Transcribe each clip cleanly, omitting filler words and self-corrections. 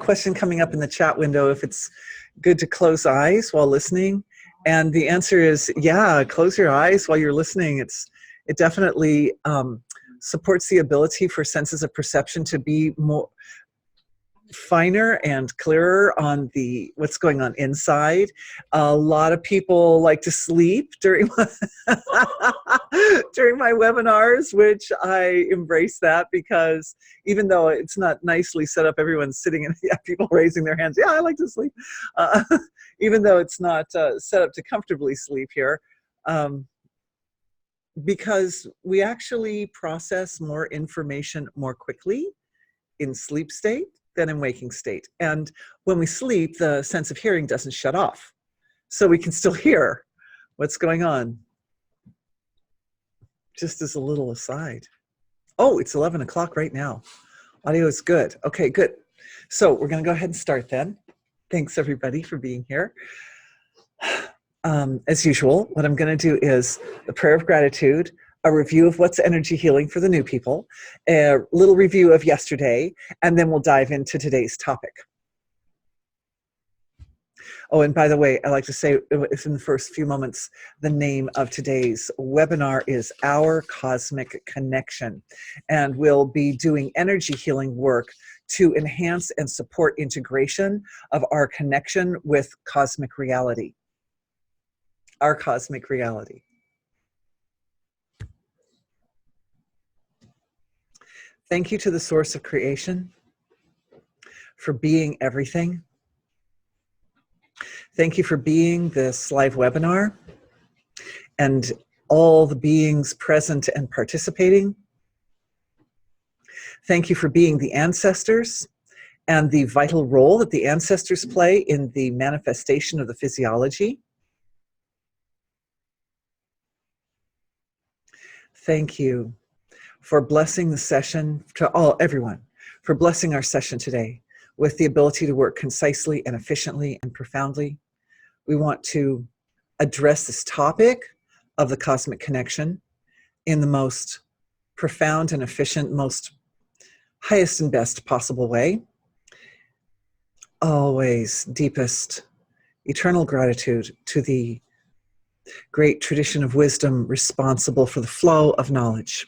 question coming up in the chat window if it's good to close eyes while listening. And the answer is, yeah, close your eyes while you're listening. It definitely supports the ability for senses of perception to be more finer and clearer on what's going on inside. A lot of people like to sleep during my webinars, which I embrace that, because even though it's not nicely set up, everyone's sitting and people raising their hands. Yeah, I like to sleep. Even though it's not set up to comfortably sleep here, because we actually process more information more quickly in sleep state than in waking state. And when we sleep, the sense of hearing doesn't shut off. So we can still hear what's going on. Just as a little aside. Oh, it's 11 o'clock right now. Audio is good. Okay, good. So we're going to go ahead and start then. Thanks everybody for being here. As usual, what I'm going to do is the prayer of gratitude, a review of what's energy healing for the new people, a little review of yesterday, and then we'll dive into today's topic. Oh, and by the way, I like to say, if in the first few moments, the name of today's webinar is Our Cosmic Connection, and we'll be doing energy healing work to enhance and support integration of our connection with cosmic reality. Our cosmic reality. Thank you to the source of creation for being everything. Thank you for being this live webinar and all the beings present and participating. Thank you for being the ancestors and the vital role that the ancestors play in the manifestation of the physiology. Thank you for blessing the session, to everyone, for blessing our session today with the ability to work concisely and efficiently and profoundly. We want to address this topic of the cosmic connection in the most profound and efficient, most highest and best possible way. Always deepest eternal gratitude to the great tradition of wisdom responsible for the flow of knowledge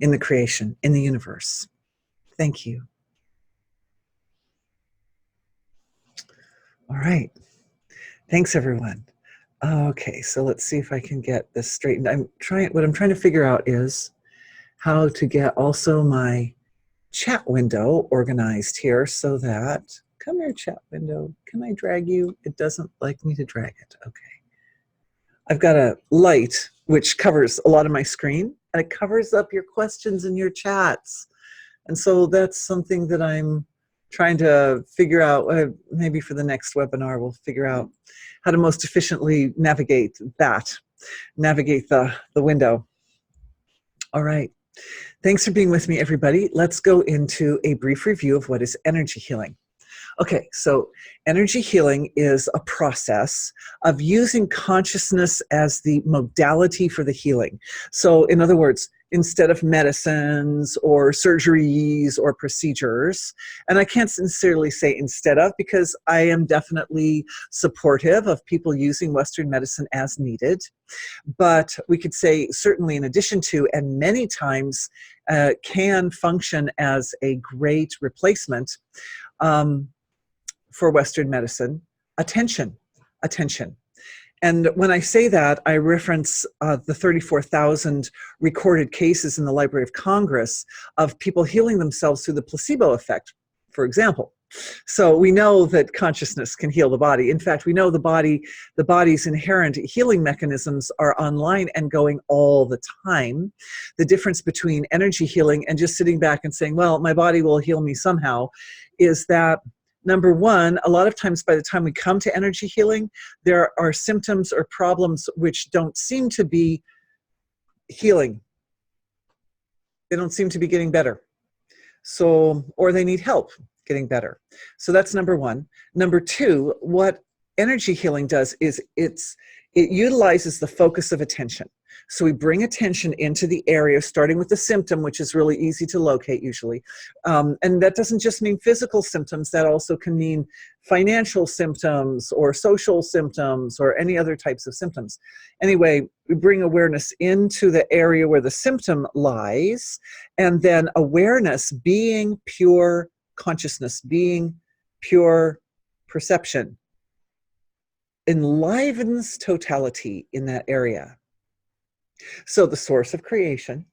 in the creation, in the universe. Thank you. All right. Thanks, everyone. Okay, so let's see if I can get this straightened. What I'm trying to figure out is how to get also my chat window organized here so that, come here, chat window. Can I drag you? It doesn't like me to drag it. Okay. I've got a light which covers a lot of my screen, and it covers up your questions and your chats. And so that's something that I'm trying to figure out. Maybe for the next webinar, we'll figure out how to most efficiently navigate the window. All right. Thanks for being with me, everybody. Let's go into a brief review of what is energy healing. Okay, so energy healing is a process of using consciousness as the modality for the healing. So in other words, instead of medicines or surgeries or procedures, and I can't sincerely say instead of, because I am definitely supportive of people using Western medicine as needed, but we could say certainly in addition to, and many times can function as a great replacement for Western medicine, attention. And when I say that, I reference the 34,000 recorded cases in the Library of Congress of people healing themselves through the placebo effect, for example. So we know that consciousness can heal the body. In fact, we know the body's inherent healing mechanisms are online and going all the time. The difference between energy healing and just sitting back and saying, well, my body will heal me somehow, is that number one, a lot of times by the time we come to energy healing, there are symptoms or problems which don't seem to be healing. They don't seem to be getting better. So, or they need help getting better. So that's number one. Number two, what energy healing does is it utilizes the focus of attention. So we bring attention into the area, starting with the symptom, which is really easy to locate usually. And that doesn't just mean physical symptoms, that also can mean financial symptoms or social symptoms or any other types of symptoms. Anyway, we bring awareness into the area where the symptom lies, and then awareness, being pure consciousness, being pure perception, enlivens totality in that area. So the source of creation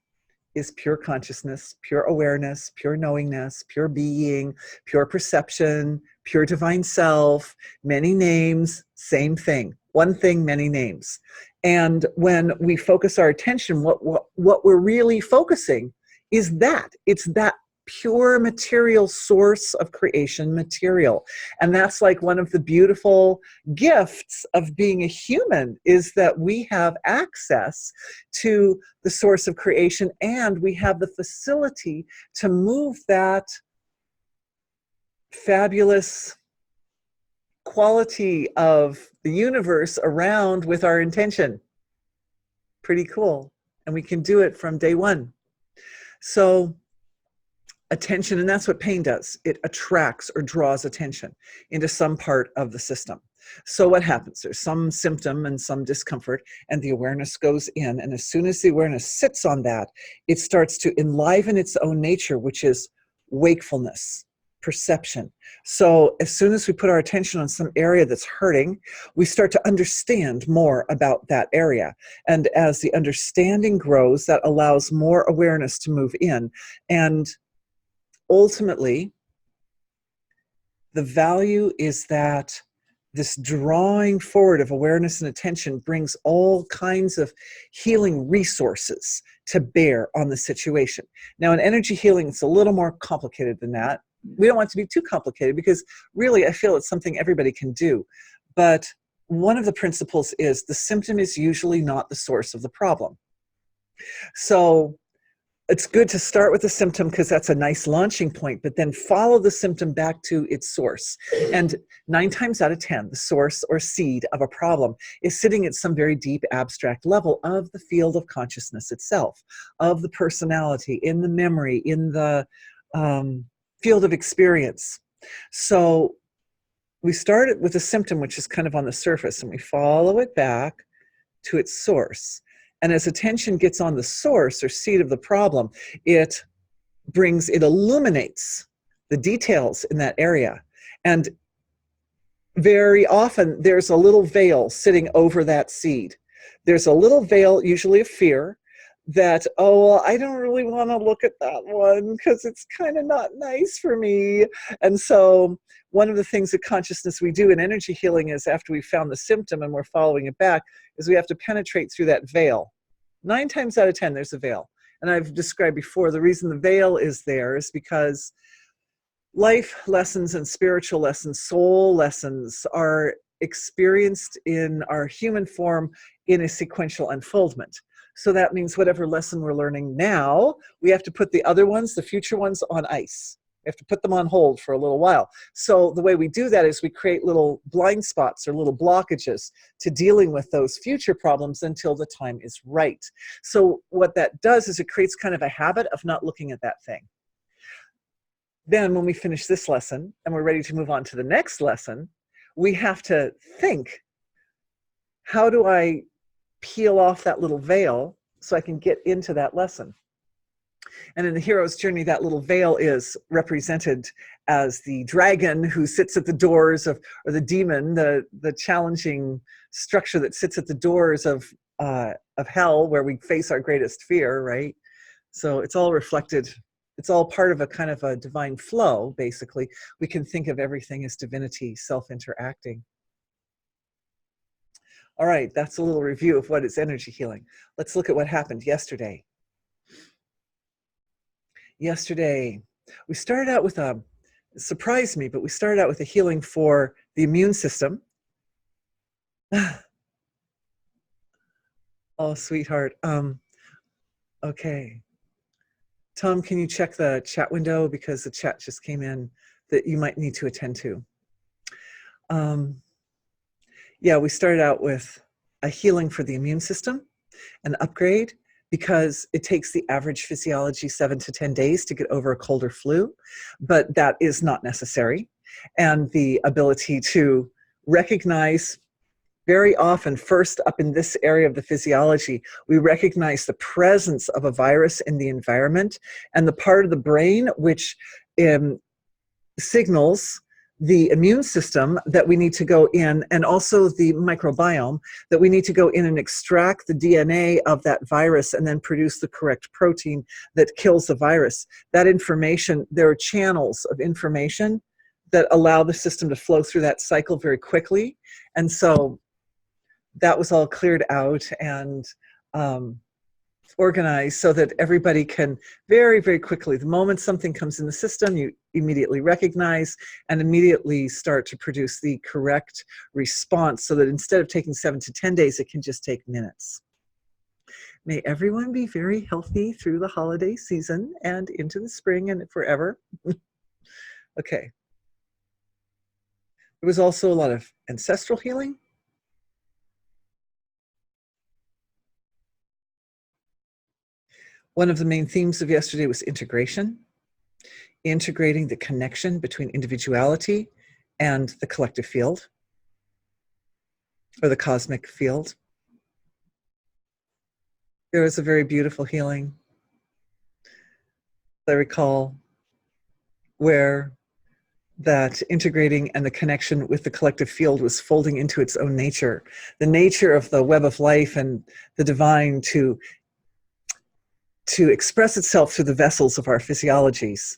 is pure consciousness, pure awareness, pure knowingness, pure being, pure perception, pure divine self, many names, same thing. One thing, many names. And when we focus our attention, what we're really focusing is that. It's that pure material source of creation material. And that's like one of the beautiful gifts of being a human, is that we have access to the source of creation, and we have the facility to move that fabulous quality of the universe around with our intention. Pretty cool. And we can do it from day one. So attention, and that's what pain does. It attracts or draws attention into some part of the system. So what happens? There's some symptom and some discomfort, and the awareness goes in. And as soon as the awareness sits on that, it starts to enliven its own nature, which is wakefulness, perception. So as soon as we put our attention on some area that's hurting, we start to understand more about that area. And as the understanding grows, that allows more awareness to move in. And ultimately, the value is that this drawing forward of awareness and attention brings all kinds of healing resources to bear on the situation. Now, in energy healing, it's a little more complicated than that. We don't want it to be too complicated, because really I feel it's something everybody can do. But one of the principles is the symptom is usually not the source of the problem. So it's good to start with the symptom, because that's a nice launching point, but then follow the symptom back to its source. And 9 times out of 10, the source or seed of a problem is sitting at some very deep abstract level of the field of consciousness itself, of the personality, in the memory, in the field of experience. So we start with a symptom, which is kind of on the surface, and we follow it back to its source. And as attention gets on the source or seed of the problem, it illuminates the details in that area. And very often there's a little veil sitting over that seed. There's a little veil, usually of fear, that, oh, well, I don't really want to look at that one because it's kind of not nice for me. And so one of the things that consciousness we do in energy healing is, after we found the symptom and we're following it back, is we have to penetrate through that veil. 9 times out of 10, there's a veil. And I've described before, the reason the veil is there is because life lessons and spiritual lessons, soul lessons, are experienced in our human form in a sequential unfoldment. So that means whatever lesson we're learning now, we have to put the other ones, the future ones, on ice. We have to put them on hold for a little while. So the way we do that is we create little blind spots or little blockages to dealing with those future problems until the time is right. So what that does is it creates kind of a habit of not looking at that thing. Then when we finish this lesson and we're ready to move on to the next lesson, we have to think, how do I peel off that little veil so I can get into that lesson? And in the hero's journey, that little veil is represented as the dragon who sits at the doors of, or the demon, the challenging structure that sits at the doors of hell, where we face our greatest fear, right? So it's all reflected. It's all part of a kind of a divine flow, basically. We can think of everything as divinity self-interacting. All right, that's a little review of what is energy healing. Let's look at what happened yesterday. Yesterday, we started out with it surprised me, but we started out with a healing for the immune system. Oh, sweetheart. Okay. Tom, can you check the chat window, because the chat just came in that you might need to attend to. Yeah, we started out with a healing for the immune system. an upgrade, because it takes the average physiology 7 to 10 days to get over a cold or flu, but that is not necessary. And the ability to recognize very often, first up in this area of the physiology, we recognize the presence of a virus in the environment, and the part of the brain which signals the immune system that we need to go in, and also the microbiome, that we need to go in and extract the DNA of that virus and then produce the correct protein that kills the virus. That information, there are channels of information that allow the system to flow through that cycle very quickly. And so that was all cleared out and organized so that everybody can very, very quickly, the moment something comes in the system, you immediately recognize and immediately start to produce the correct response, so that instead of taking 7 to 10 days, it can just take minutes. May everyone be very healthy through the holiday season and into the spring and forever. Okay. There was also a lot of ancestral healing. One of the main themes of yesterday was integration, integrating the connection between individuality and the collective field, or the cosmic field. There was a very beautiful healing, I recall, where that integrating and the connection with the collective field was folding into its own nature, the nature of the web of life and the divine to express itself through the vessels of our physiologies.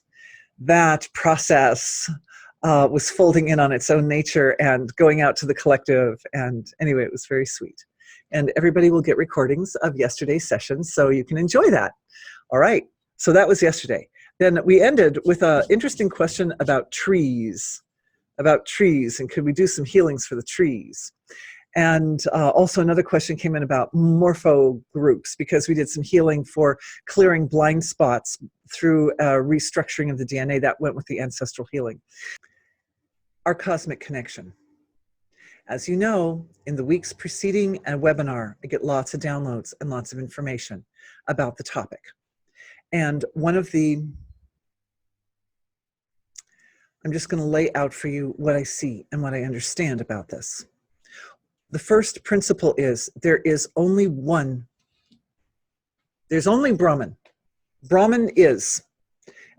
That process was folding in on its own nature and going out to the collective. And anyway, it was very sweet. And everybody will get recordings of yesterday's sessions, so you can enjoy that. All right, so that was yesterday. Then we ended with an interesting question about trees, and could we do some healings for the trees? And also another question came in about morpho groups, because we did some healing for clearing blind spots through restructuring of the DNA. That went with the ancestral healing. Our cosmic connection. As you know, in the weeks preceding a webinar, I get lots of downloads and lots of information about the topic. And one of the, I'm just going to lay out for you what I see and what I understand about this. The first principle is there is only one. There's only Brahman. Brahman is.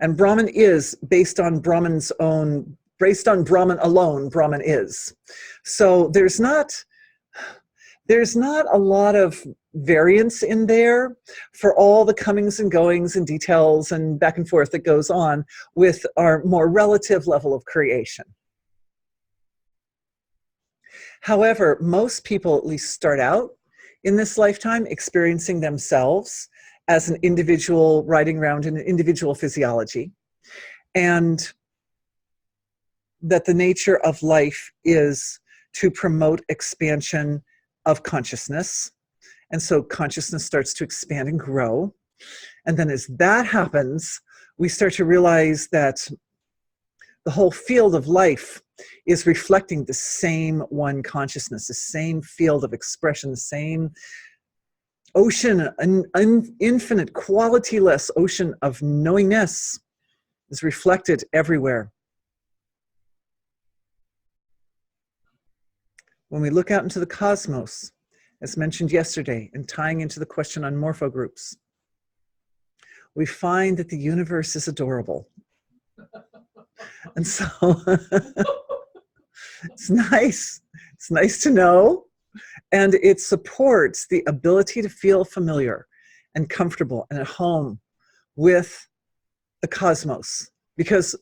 And Brahman is based on Brahman's own, based on Brahman alone, Brahman is. So there's not a lot of variance in there for all the comings and goings and details and back and forth that goes on with our more relative level of creation. However, most people at least start out in this lifetime experiencing themselves as an individual riding around in an individual physiology, and that the nature of life is to promote expansion of consciousness. And so consciousness starts to expand and grow. And then as that happens, we start to realize that the whole field of life is reflecting the same one consciousness, the same field of expression, the same ocean, an infinite, qualityless ocean of knowingness is reflected everywhere. When we look out into the cosmos, as mentioned yesterday, and tying into the question on morpho groups, we find that the universe is adorable. And so it's nice. It's nice to know. And it supports the ability to feel familiar and comfortable and at home with the cosmos. Because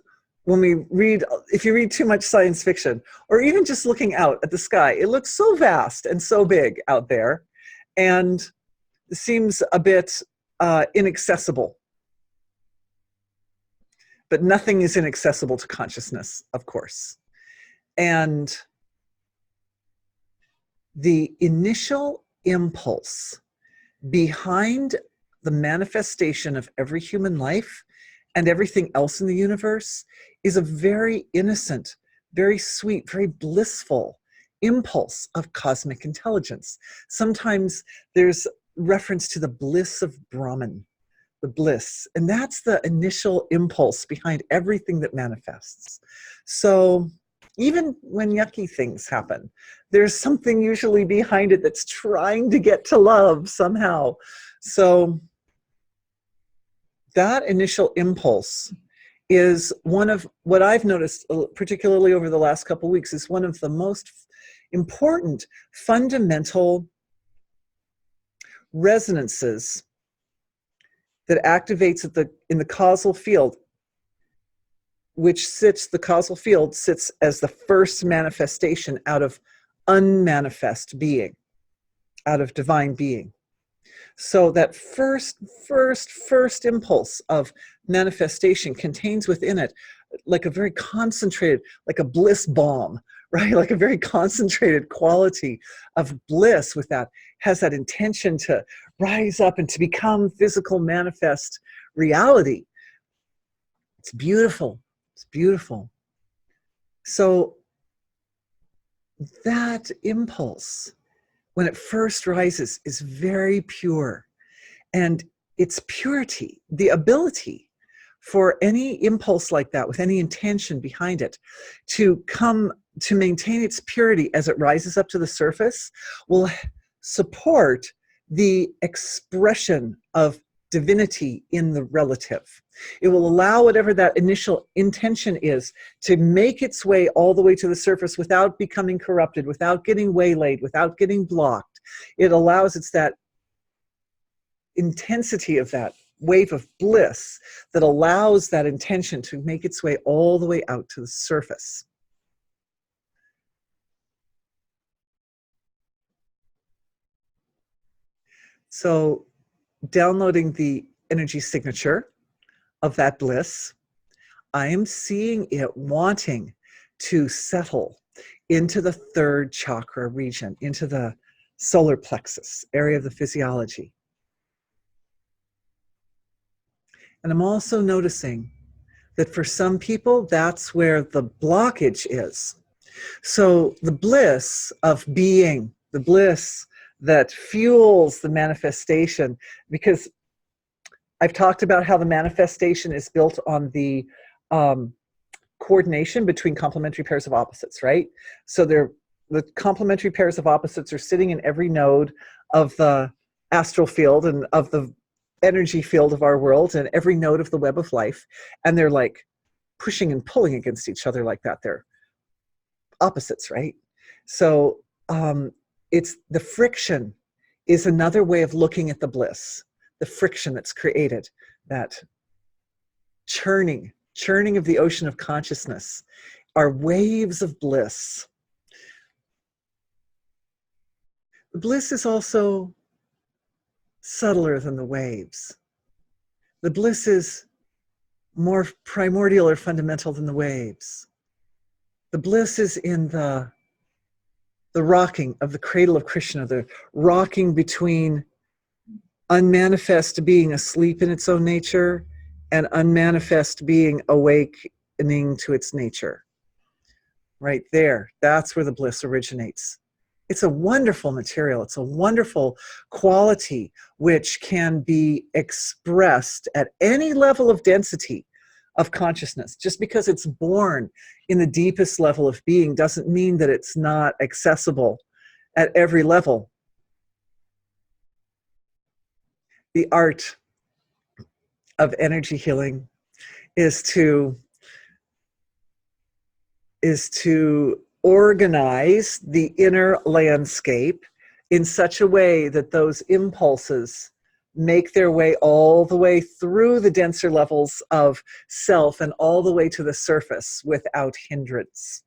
when we read, if you read too much science fiction, or even just looking out at the sky, it looks so vast and so big out there, and it seems a bit inaccessible. But nothing is inaccessible to consciousness, of course. And the initial impulse behind the manifestation of every human life and everything else in the universe is a very innocent, very sweet, very blissful impulse of cosmic intelligence. Sometimes there's reference to the bliss of Brahman, the bliss. And that's the initial impulse behind everything that manifests. So even when yucky things happen, there's something usually behind it that's trying to get to love somehow. So that initial impulse is one of what I've noticed, particularly over the last couple of weeks, is one of the most important fundamental resonances that activates in the causal field, which the causal field sits as the first manifestation out of unmanifest being, out of divine being. So that first impulse of manifestation contains within it like a very concentrated, like a bliss bomb, right? Like a very concentrated quality of bliss with that, has that intention to rise up and to become physical manifest reality. It's beautiful. It's beautiful. So that impulse, when it first rises, is very pure. And its purity, the ability for any impulse like that, with any intention behind it, to maintain its purity as it rises up to the surface, will support the expression of divinity in the relative. It will allow whatever that initial intention is to make its way all the way to the surface without becoming corrupted, without getting waylaid, without getting blocked. It allows, it's that intensity of that wave of bliss that allows that intention to make its way all the way out to the surface. So downloading the energy signature of that bliss, I am seeing it wanting to settle into the third chakra region, into the solar plexus area of the physiology. And I'm also noticing that for some people, that's where the blockage is. So the bliss of being, the bliss that fuels the manifestation, because I've talked about how the manifestation is built on the coordination between complementary pairs of opposites, right? So the complementary pairs of opposites are sitting in every node of the astral field and of the energy field of our world and every node of the web of life. And they're like pushing and pulling against each other like that. They're opposites, right? So it's the friction is another way of looking at the bliss, the friction that's created, that churning of the ocean of consciousness are waves of bliss. The bliss is also subtler than the waves. The bliss is more primordial or fundamental than the waves. The bliss is in the rocking of the cradle of Krishna, the rocking between unmanifest being asleep in its own nature and unmanifest being awakening to its nature. Right there, that's where the bliss originates. It's a wonderful material. It's a wonderful quality which can be expressed at any level of density of consciousness. Just because it's born in the deepest level of being doesn't mean that it's not accessible at every level. The art of energy healing is to organize the inner landscape in such a way that those impulses make their way all the way through the denser levels of self and all the way to the surface without hindrance,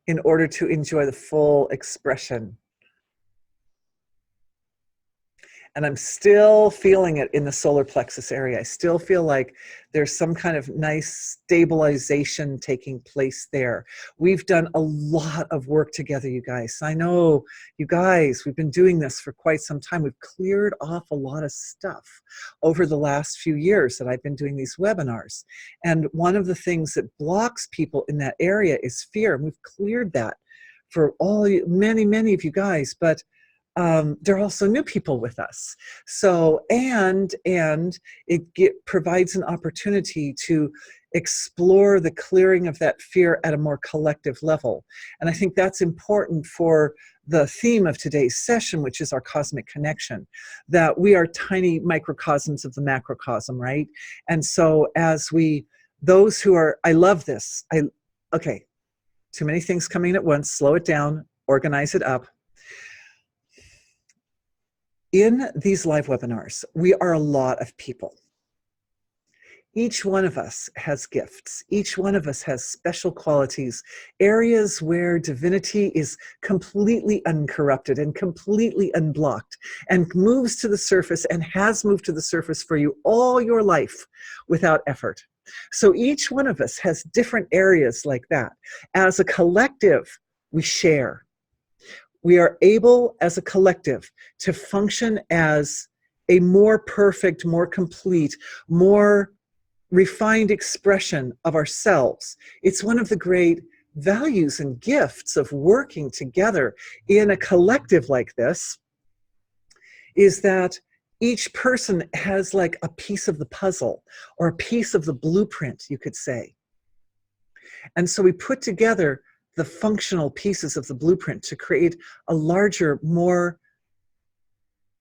in order to enjoy the full expression. And I'm still feeling it in the solar plexus area. I still feel like there's some kind of nice stabilization taking place there. We've done a lot of work together, you guys. I know, you guys, we've been doing this for quite some time. We've cleared off a lot of stuff over the last few years that I've been doing these webinars. And one of the things that blocks people in that area is fear. And we've cleared that for many of you guys. But there are also new people with us. So, and provides an opportunity to explore the clearing of that fear at a more collective level. And I think that's important for the theme of today's session, which is our cosmic connection, that we are tiny microcosms of the macrocosm, right? And so those who are, I love this. Okay, too many things coming at once, slow it down, organize it up. In these live webinars, we are a lot of people. Each one of us has gifts. Each one of us has special qualities, areas where divinity is completely uncorrupted and completely unblocked and moves to the surface and has moved to the surface for you all your life without effort. So each one of us has different areas like that. As a collective, we share. We are able as a collective to function as a more perfect, more complete, more refined expression of ourselves. It's one of the great values and gifts of working together in a collective like this, is that each person has like a piece of the puzzle or a piece of the blueprint, you could say. And so we put together the functional pieces of the blueprint to create a larger, more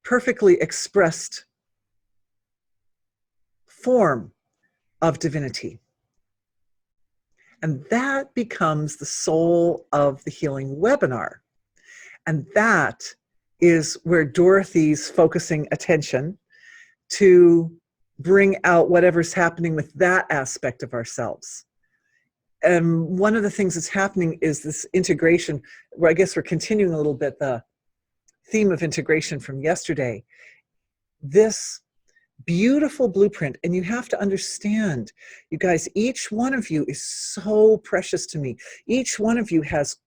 perfectly expressed form of divinity. And that becomes the soul of the healing webinar. And that is where Dorothy's focusing attention to bring out whatever's happening with that aspect of ourselves. And one of the things that's happening is this integration, where I guess we're continuing a little bit the theme of integration from yesterday. This beautiful blueprint, and you have to understand, you guys, each one of you is so precious to me. Each one of you has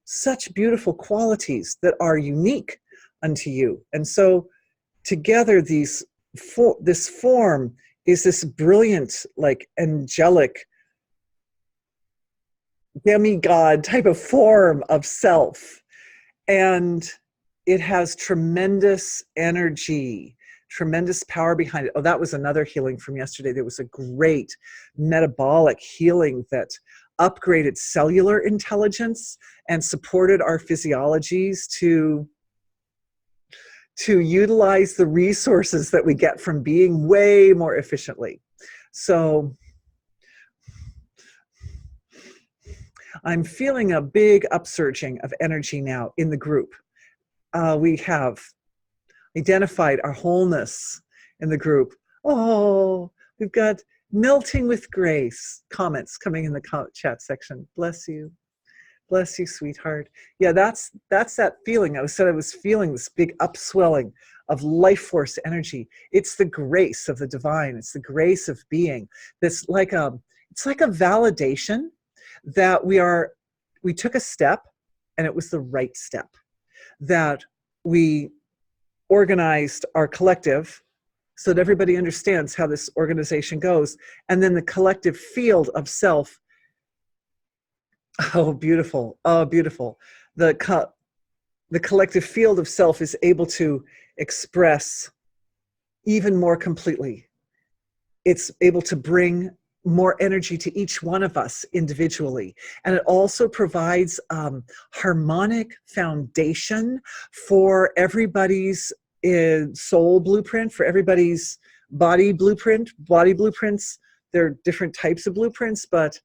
such beautiful qualities that are unique unto you. And so together this form is this brilliant, like angelic, demigod type of form of self. And it has tremendous energy, tremendous power behind it. Oh, that was another healing from yesterday. There was a great metabolic healing that upgraded cellular intelligence and supported our physiologies to utilize the resources that we get from being way more efficiently. So I'm feeling a big upsurging of energy now in the group. We have identified our wholeness in the group. Oh, we've got melting with grace comments coming in the chat section. Bless you. Bless you, sweetheart. Yeah, that's that feeling. I was feeling this big upswelling of life force energy. It's the grace of the divine. It's the grace of being. It's like a validation that we took a step and it was the right step. That we organized our collective so that everybody understands how this organization goes. And then the collective field of self. Oh, beautiful. Oh, beautiful. The collective field of self is able to express even more completely. It's able to bring more energy to each one of us individually. And it also provides harmonic foundation for everybody's soul blueprint, for everybody's body blueprint. Body blueprints, there are different types of blueprints, but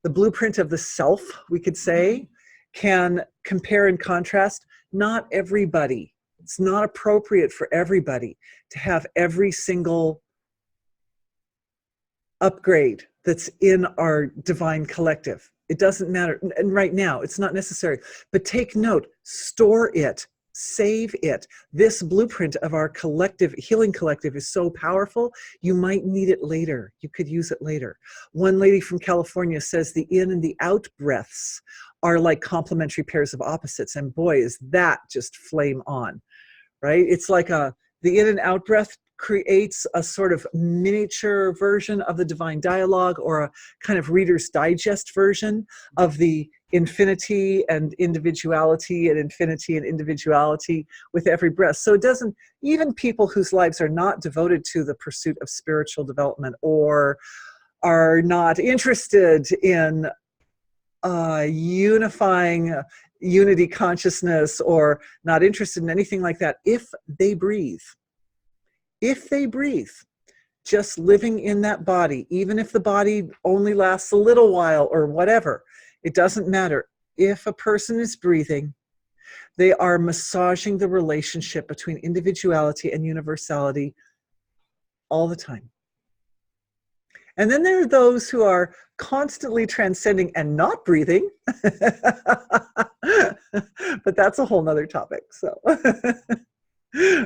the blueprint of the self, we could say, can compare and contrast. Not everybody, it's not appropriate for everybody to have every single upgrade that's in our divine collective. It doesn't matter. And right now, it's not necessary. But take note, store it, save it. This blueprint of our collective, healing collective, is so powerful, you might need it later. You could use it later. One lady from California says the in and the out breaths are like complementary pairs of opposites. And boy, is that just flame on, right? It's like the in and out breath creates a sort of miniature version of the divine dialogue, or a kind of Reader's Digest version of the infinity and individuality and infinity and individuality with every breath. So it doesn't, even people whose lives are not devoted to the pursuit of spiritual development, or are not interested in unifying unity consciousness, or not interested in anything like that, if they breathe, just living in that body, even if the body only lasts a little while or whatever, it doesn't matter. If a person is breathing, they are massaging the relationship between individuality and universality all the time. And then there are those who are constantly transcending and not breathing, but that's a whole nother topic. So,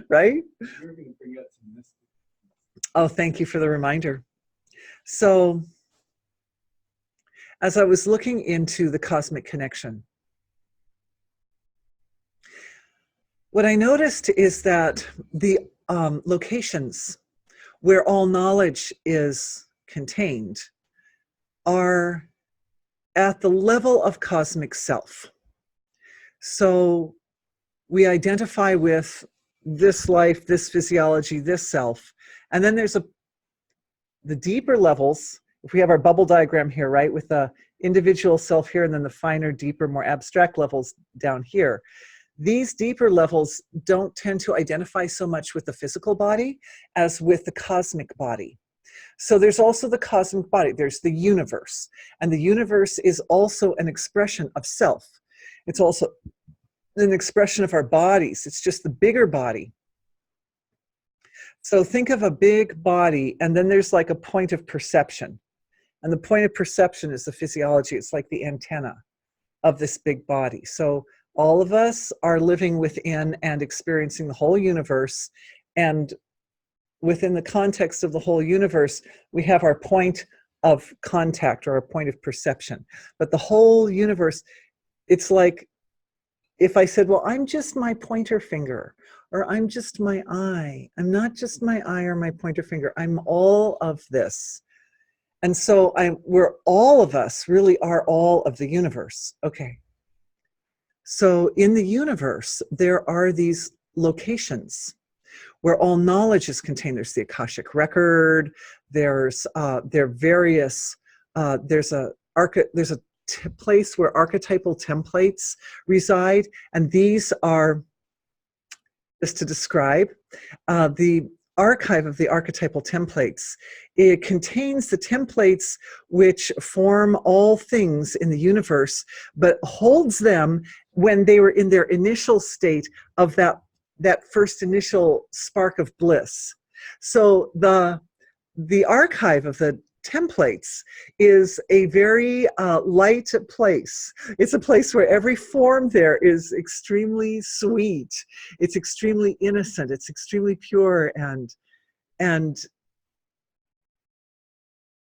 right? You're going to bring up some mystics. Oh, thank you for the reminder. So, as I was looking into the cosmic connection, what I noticed is that the locations where all knowledge is contained are at the level of cosmic self. So we identify with this life, this physiology, this self, and then there's the deeper levels. If we have our bubble diagram here, right, with the individual self here, and then the finer, deeper, more abstract levels down here. These deeper levels don't tend to identify so much with the physical body as with the cosmic body. So there's also the cosmic body, there's the universe, and the universe is also an expression of self. It's also an expression of our bodies. It's just the bigger body. So think of a big body, and then there's like a point of perception. And the point of perception is the physiology. It's like the antenna of this big body. So all of us are living within and experiencing the whole universe. And within the context of the whole universe, we have our point of contact, or a point of perception. But the whole universe, it's like if I said, well, I'm just my pointer finger, or I'm just my eye. I'm not just my eye or my pointer finger. I'm all of this. And so we're all of us really are all of the universe. Okay. So in the universe, there are these locations where all knowledge is contained. There's the Akashic record. There's various. There's a place where archetypal templates reside, and these are, just to describe, the archive of the archetypal templates. It contains the templates which form all things in the universe, but holds them when they were in their initial state of that first initial spark of bliss. So the archive of the templates is a very light place. It's a place where every form there is extremely sweet. It's extremely innocent. It's extremely pure, and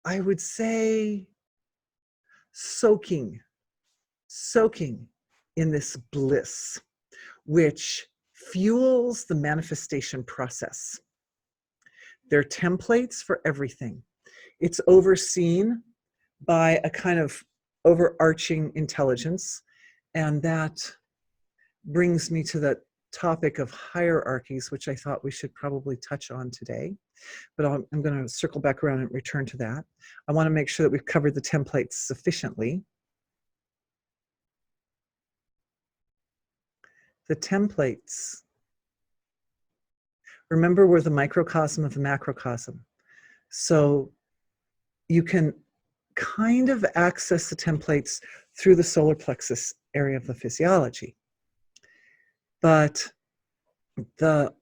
I would say soaking in this bliss, which fuels the manifestation process. They're templates for everything. It's overseen by a kind of overarching intelligence, and that brings me to the topic of hierarchies, which I thought we should probably touch on today, but I'm going to circle back around and return to that. I want to make sure that we've covered the templates sufficiently. The templates, remember, we're the microcosm of the macrocosm. So you can kind of access the templates through the solar plexus area of the physiology. But the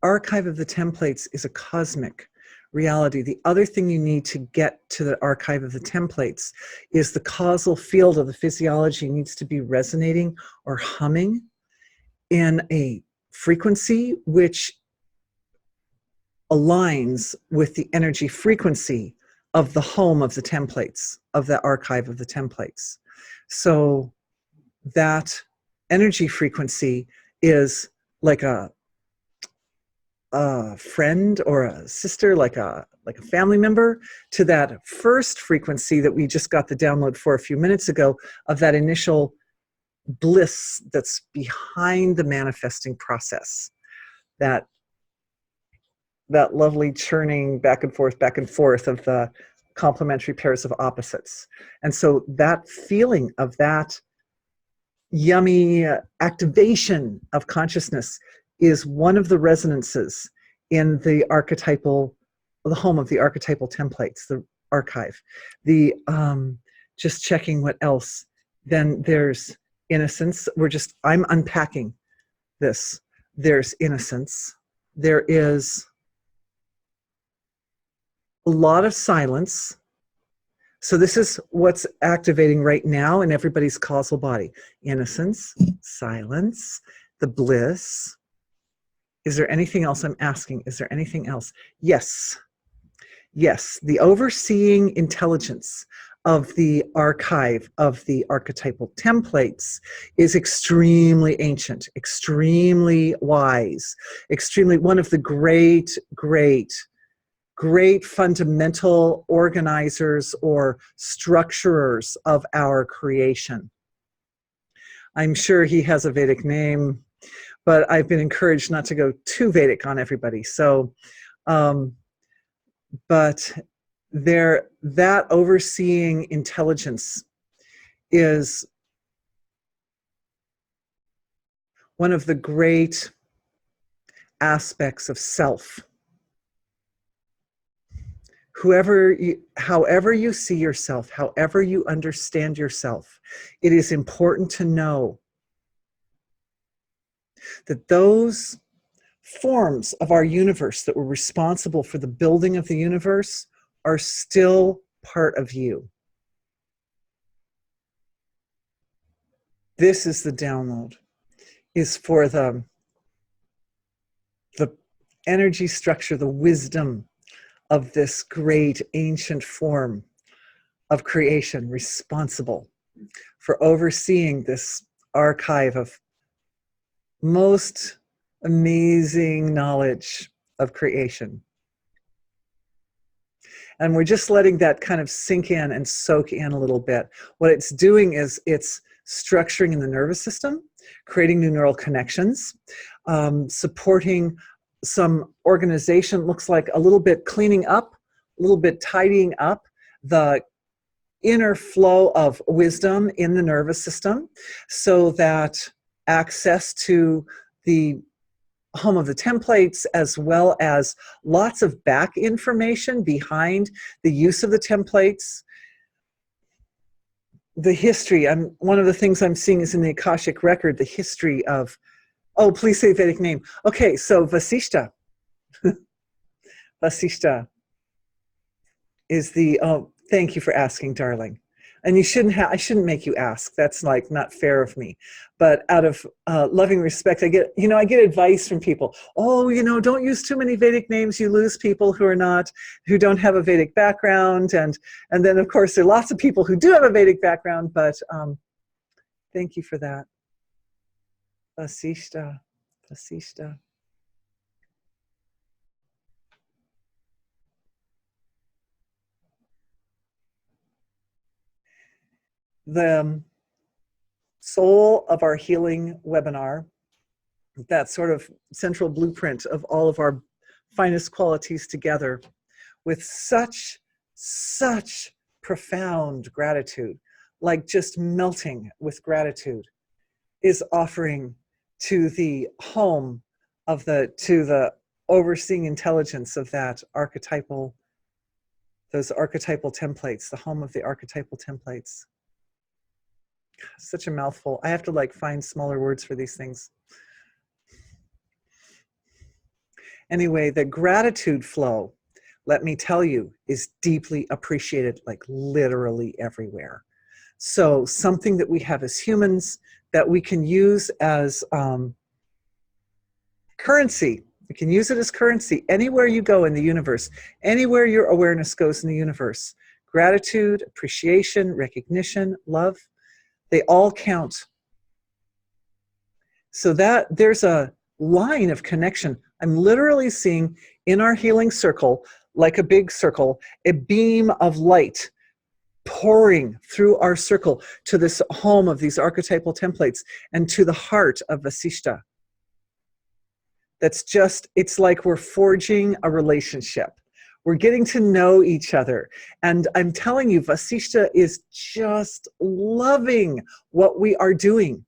archive of the templates is a cosmic reality. The other thing you need to get to the archive of the templates is the causal field of the physiology needs to be resonating or humming in a frequency which aligns with the energy frequency of the home of the templates, of the archive of the templates. So that energy frequency is like a a friend or a sister, like a family member, to that first frequency that we just got the download for a few minutes ago, of that initial bliss that's behind the manifesting process, that lovely churning back and forth of the complementary pairs of opposites. And so that feeling of that yummy activation of consciousness is one of the resonances in the home of the archetypal templates, the archive. The just checking what else. Then there's innocence. I'm unpacking this. There's innocence. There is a lot of silence. So this is what's activating right now in everybody's causal body. Innocence, silence, the bliss. Is there anything else? I'm asking, is there anything else? Yes. Yes, the overseeing intelligence of the archive of the archetypal templates is extremely ancient, extremely wise, extremely one of the great fundamental organizers or structurers of our creation. I'm sure he has a Vedic name, but I've been encouraged not to go too Vedic on everybody. So, but that overseeing intelligence is one of the great aspects of self. However you see yourself, however you understand yourself, it is important to know that those forms of our universe that were responsible for the building of the universe are still part of you. This is the download, is for the energy structure, the wisdom of this great ancient form of creation, responsible for overseeing this archive of most amazing knowledge of creation. And we're just letting that kind of sink in and soak in a little bit. What it's doing is it's structuring in the nervous system, creating new neural connections, supporting some organization, looks like a little bit cleaning up, a little bit tidying up the inner flow of wisdom in the nervous system, so that access to the home of the templates, as well as lots of back information behind the use of the templates, the history. One of the things I'm seeing is in the Akashic record, the history of, oh, please say Vedic name. Okay, so Vasishta. Vasishta is the, oh, thank you for asking, darling. And I shouldn't make you ask. That's like not fair of me. But out of loving respect, I get advice from people. Oh, don't use too many Vedic names. You lose people who don't have a Vedic background. And then of course there are lots of people who do have a Vedic background, but thank you for that. Vasishta. The soul of our healing webinar, that sort of central blueprint of all of our finest qualities together, with such profound gratitude, like just melting with gratitude, is offering to the home of to the overseeing intelligence of those archetypal templates, the home of the archetypal templates. Such a mouthful. I have to find smaller words for these things. Anyway, the gratitude flow, let me tell you, is deeply appreciated, literally everywhere. So something that we have as humans that we can use as currency. We can use it as currency anywhere you go in the universe, anywhere your awareness goes in the universe. Gratitude, appreciation, recognition, love, they all count. So that there's a line of connection I'm literally seeing in our healing circle, like a big circle, a beam of light pouring through our circle to this home of these archetypal templates and to the heart of Vasishta. That's just, it's like we're forging a relationship. We're getting to know each other. And I'm telling you, Vasishta is just loving what we are doing.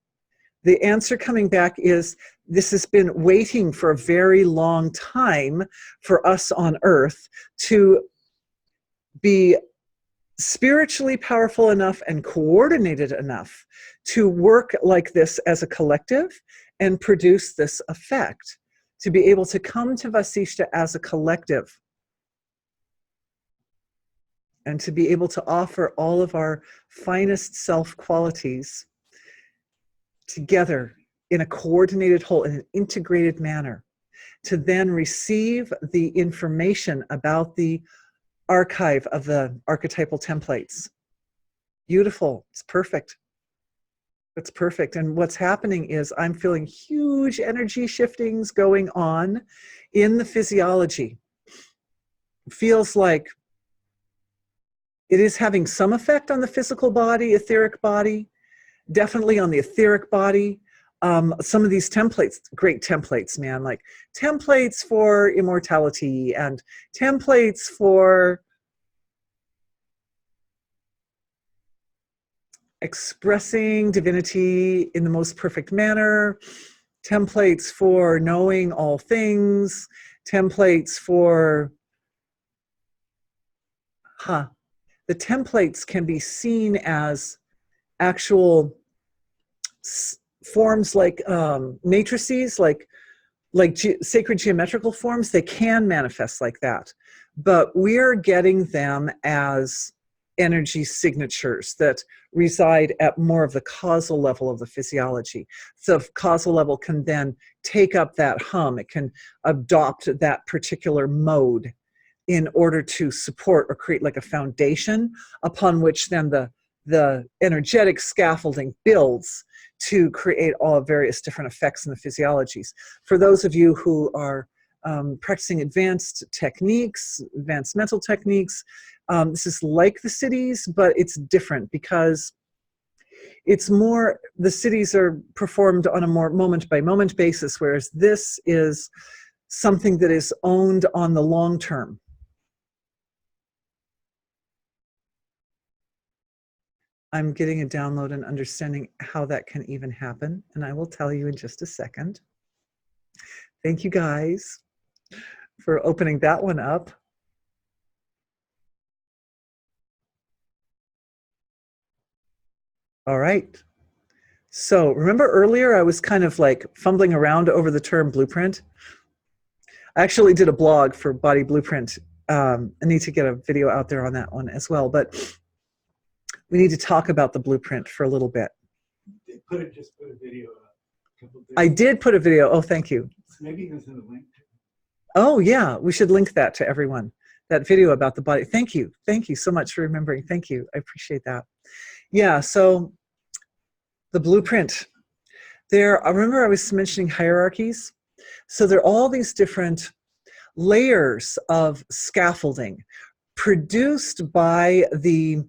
The answer coming back is, this has been waiting for a very long time for us on Earth to be spiritually powerful enough and coordinated enough to work like this as a collective and produce this effect, to be able to come to Vasishta as a collective and to be able to offer all of our finest self qualities together in a coordinated whole, in an integrated manner, to then receive the information about the archive of the archetypal templates. Beautiful. It's perfect. It's perfect. And what's happening is I'm feeling huge energy shiftings going on in the physiology. It feels like it is having some effect on the physical body, etheric body, definitely on the etheric body. Some of these templates, great templates, man, like templates for immortality and templates for expressing divinity in the most perfect manner, templates for knowing all things, templates for, the templates can be seen as actual forms like matrices, like sacred geometrical forms. They can manifest like that, but we're getting them as energy signatures that reside at more of the causal level of the physiology. So the causal level can then take up that hum. It can adopt that particular mode in order to support or create like a foundation upon which then the energetic scaffolding builds to create all various different effects in the physiologies. For those of you who are practicing advanced techniques, advanced mental techniques, this is like the cities, but it's different because it's more, the cities are performed on a more moment-by-moment basis, whereas this is something that is owned on the long term. I'm getting a download and understanding how that can even happen, and I will tell you in just a second. Thank you guys for opening that one up. All right. So remember earlier I was kind of like fumbling around over the term blueprint? I actually did a blog for Body Blueprint. I need to get a video out there on that one as well, but we need to talk about the blueprint for a little bit. Just put a video up. I did put a video. Oh, thank you. Maybe you can send a link. Oh, yeah. We should link that to everyone. That video about the body. Thank you. Thank you so much for remembering. Thank you. I appreciate that. Yeah, so the blueprint. There, I remember I was mentioning hierarchies. So there are all these different layers of scaffolding produced by the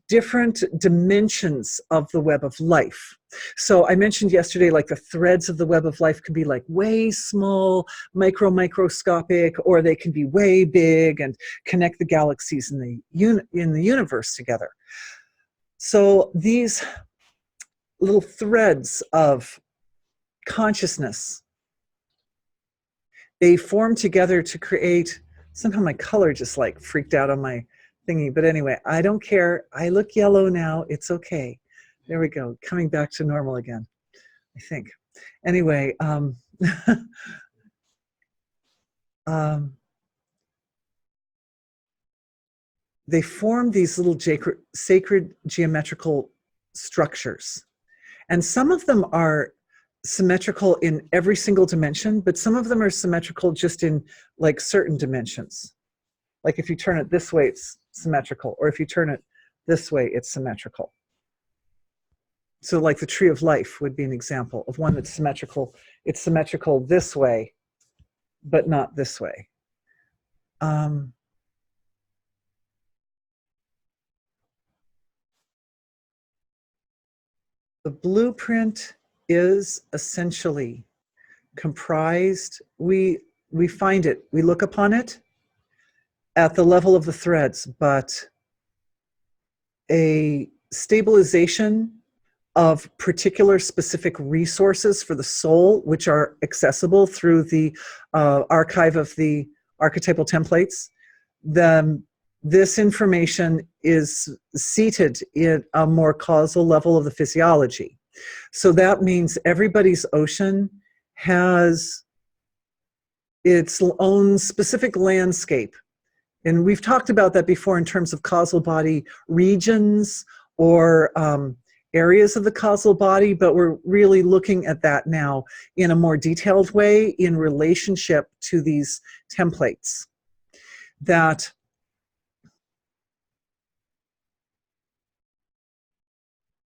different dimensions of the web of life. So I mentioned yesterday, like the threads of the web of life can be like way small, microscopic, or they can be way big and connect the galaxies in the universe together. So these little threads of consciousness, they form together to create, somehow my color just like freaked out on my thingy, but anyway, I don't care. I look yellow now, it's okay. There we go, coming back to normal again, I think. Anyway, they form these little sacred geometrical structures. And some of them are symmetrical in every single dimension, but some of them are symmetrical just in like certain dimensions. Like if you turn it this way, it's symmetrical, or if you turn it this way, it's symmetrical. So like the tree of life would be an example of one that's symmetrical. It's symmetrical this way, but not this way. The blueprint is essentially comprised, we find it, we look upon it at the level of the threads, but a stabilization of particular specific resources for the soul, which are accessible through the archive of the archetypal templates. This information is seated in a more causal level of the physiology. So that means everybody's ocean has its own specific landscape. And we've talked about that before in terms of causal body regions or areas of the causal body, but we're really looking at that now in a more detailed way in relationship to these templates. That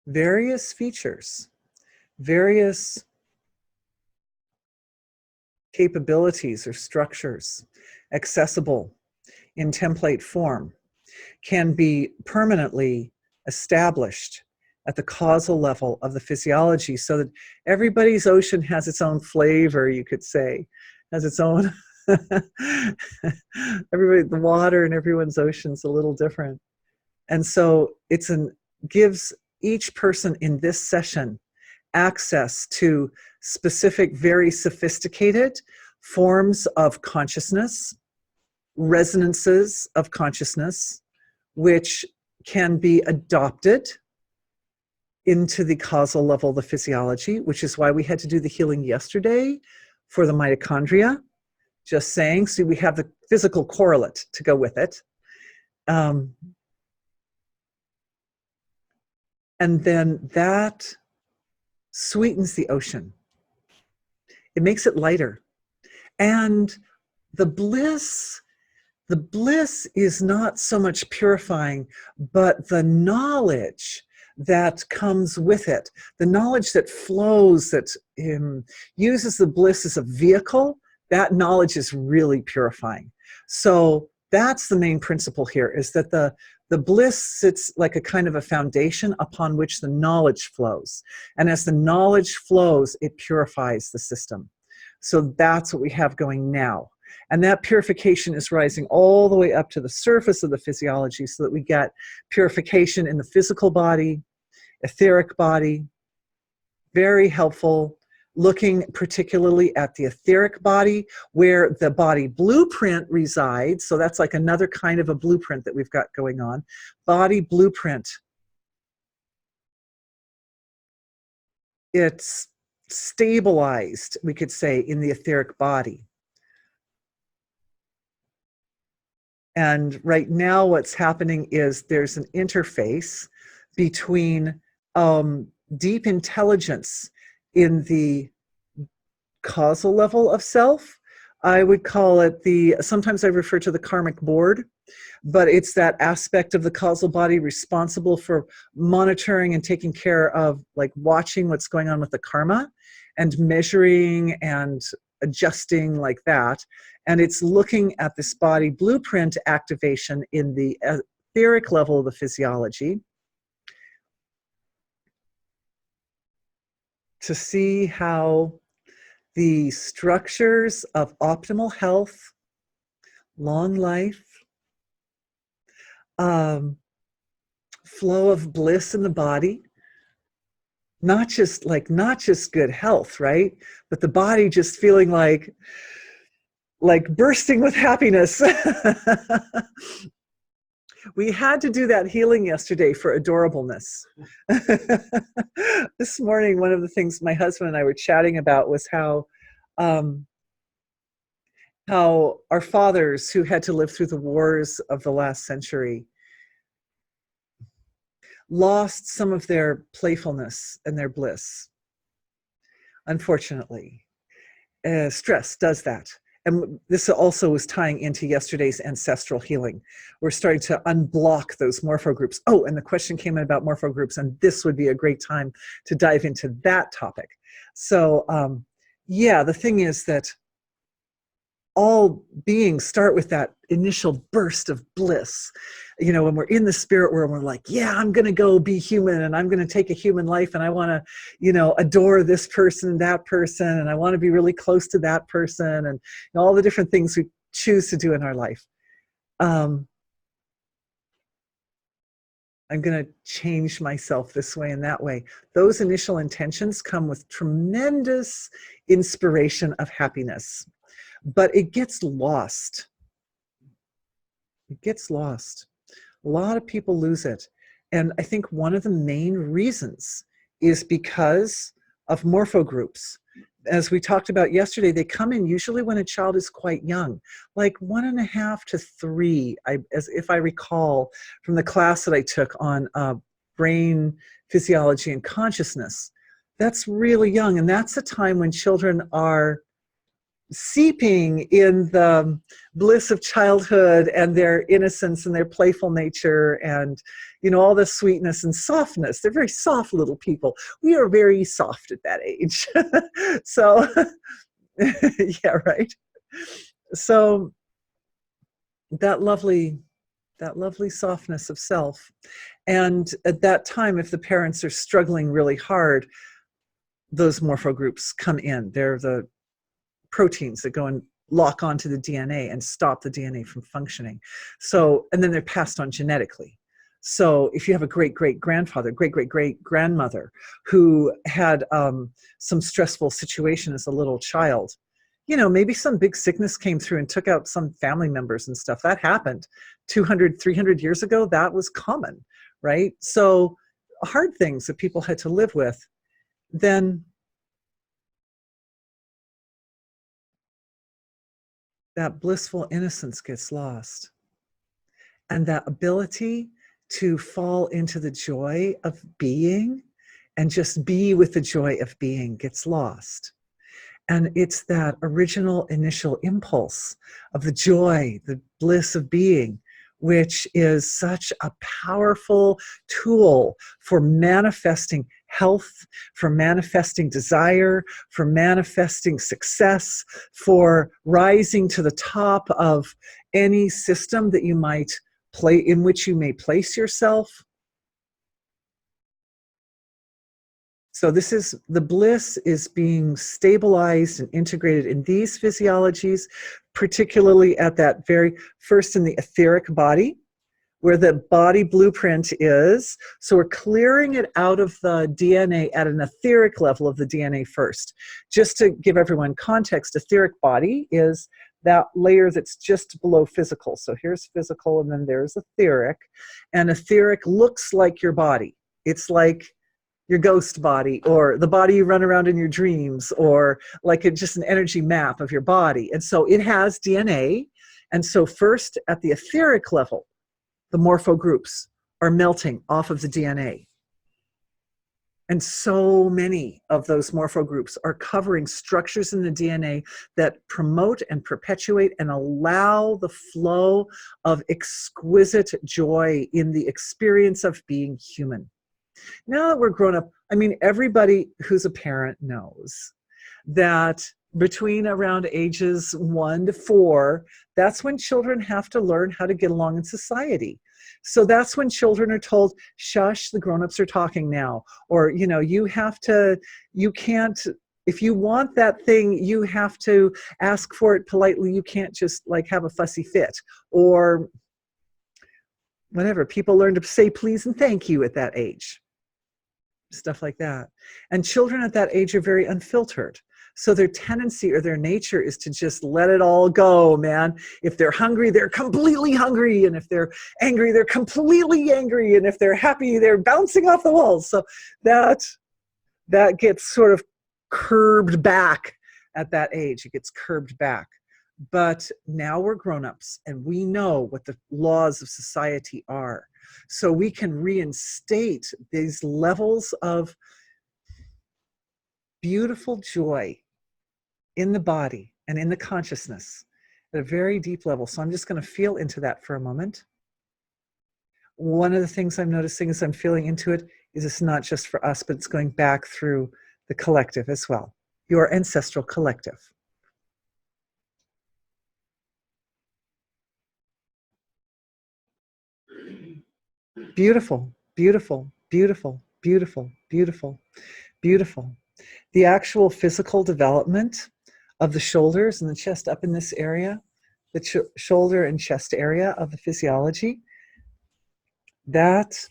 various features, various capabilities or structures accessible in template form can be permanently established at the causal level of the physiology, so that everybody's ocean has its own flavor, you could say, has its own everybody, the water in everyone's ocean's a little different. And so gives each person in this session access to specific, very sophisticated forms of consciousness, resonances of consciousness, which can be adopted into the causal level of the physiology, which is why we had to do the healing yesterday for the mitochondria. Just saying, so we have the physical correlate to go with it. And then that sweetens the ocean. It makes it lighter. And the bliss is not so much purifying, but the knowledge that comes with it, the knowledge that flows, that uses the bliss as a vehicle, that knowledge is really purifying. So that's the main principle here, is that the bliss sits like a kind of a foundation upon which the knowledge flows. And as the knowledge flows, it purifies the system. So that's what we have going now. And that purification is rising all the way up to the surface of the physiology, so that we get purification in the physical body, etheric body. Very helpful, looking particularly at the etheric body, where the body blueprint resides. So that's like another kind of a blueprint that we've got going on. Body blueprint. It's stabilized, we could say, in the etheric body. And right now what's happening is there's an interface between deep intelligence in the causal level of self. I would call it sometimes I refer to the karmic board, but it's that aspect of the causal body responsible for monitoring and taking care of, like, watching what's going on with the karma and measuring and adjusting like that. And it's looking at this body blueprint activation in the etheric level of the physiology to see how the structures of optimal health, long life, flow of bliss in the body, not just good health, right? But the body just feeling like bursting with happiness. We had to do that healing yesterday for adorableness. This morning, one of the things my husband and I were chatting about was how our fathers, who had to live through the wars of the last century, lost some of their playfulness and their bliss. Unfortunately, stress does that. And this also was tying into yesterday's ancestral healing. We're starting to unblock those morpho groups. Oh, and the question came in about morpho groups, and this would be a great time to dive into that topic. So yeah, the thing is that all beings start with that initial burst of bliss. You know, when we're in the spirit world, we're like, yeah, I'm going to go be human, and I'm going to take a human life, and I want to, you know, adore this person, that person, and I want to be really close to that person, and you know, all the different things we choose to do in our life. I'm going to change myself this way and that way. Those initial intentions come with tremendous inspiration of happiness, but it gets lost. It gets lost. A lot of people lose it. And I think one of the main reasons is because of morpho groups. As we talked about yesterday, they come in usually when a child is quite young, like 1.5 to 3, as if I recall from the class that I took on brain physiology and consciousness. That's really young, and that's a time when children are seeping in the bliss of childhood and their innocence and their playful nature and, you know, all the sweetness and softness. They're very soft little people. We are very soft at that age. So, yeah, right. So that lovely softness of self. And at that time, if the parents are struggling really hard, those morpho groups come in. They're the proteins that go and lock onto the DNA and stop the DNA from functioning. So, and then they're passed on genetically. So if you have a great-great-grandfather, great-great-great-grandmother who had some stressful situation as a little child, you know, maybe some big sickness came through and took out some family members and stuff. That happened 200, 300 years ago. That was common, right? So hard things that people had to live with, then that blissful innocence gets lost. And that ability to fall into the joy of being and just be with the joy of being gets lost. And it's that original initial impulse of the joy, the bliss of being, which is such a powerful tool for manifesting health, for manifesting desire, for manifesting success, for rising to the top of any system that you might play, in which you may place yourself. So this is, the bliss is being stabilized and integrated in these physiologies, particularly at that very first in the etheric body, where the body blueprint is. So we're clearing it out of the DNA at an etheric level of the DNA first. Just to give everyone context, etheric body is that layer that's just below physical. So here's physical, and then there's etheric. And etheric looks like your body. It's like your ghost body, or the body you run around in your dreams, or like just an energy map of your body. And so it has DNA. And so first at the etheric level, the morpho groups are melting off of the DNA. And so many of those morpho groups are covering structures in the DNA that promote and perpetuate and allow the flow of exquisite joy in the experience of being human. Now that we're grown up, I mean, everybody who's a parent knows that between around ages 1 to 4, that's when children have to learn how to get along in society. So that's when children are told, shush, the grown-ups are talking now. Or, you know, you can't, if you want that thing, you have to ask for it politely. You can't just like have a fussy fit. Or whatever. People learn to say please and thank you at that age. Stuff like that. And children at that age are very unfiltered. So their tendency or their nature is to just let it all go, man. If they're hungry, they're completely hungry. And if they're angry, they're completely angry. And if they're happy, they're bouncing off the walls. So that gets sort of curbed back at that age. It gets curbed back. But now we're grown-ups and we know what the laws of society are. So we can reinstate these levels of beautiful joy in the body and in the consciousness at a very deep level. So I'm just going to feel into that for a moment. One of the things I'm noticing as I'm feeling into it is it's not just for us, but it's going back through the collective as well, your ancestral collective. Beautiful, beautiful, beautiful, beautiful, beautiful, beautiful. The actual physical development of the shoulders and the chest up in this area, the shoulder and chest area of the physiology, that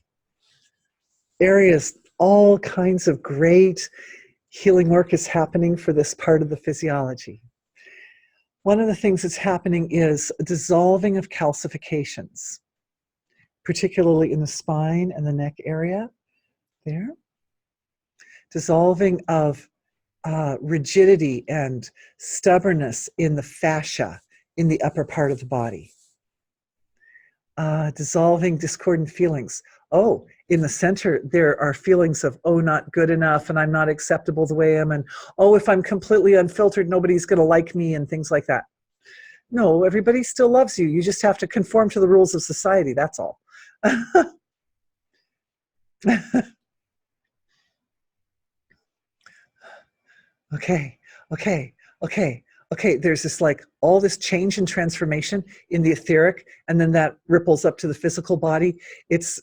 area is all kinds of great healing work is happening for this part of the physiology. One of the things that's happening is a dissolving of calcifications, particularly in the spine and the neck area there. Dissolving of rigidity and stubbornness in the fascia in the upper part of the body. Dissolving discordant feelings. Oh, in the center, there are feelings of, oh, not good enough, and I'm not acceptable the way I am, and oh, if I'm completely unfiltered, nobody's going to like me, and things like that. No, everybody still loves you. You just have to conform to the rules of society. That's all. Okay, okay, okay, okay. There's this like all this change and transformation in the etheric, and then that ripples up to the physical body. It's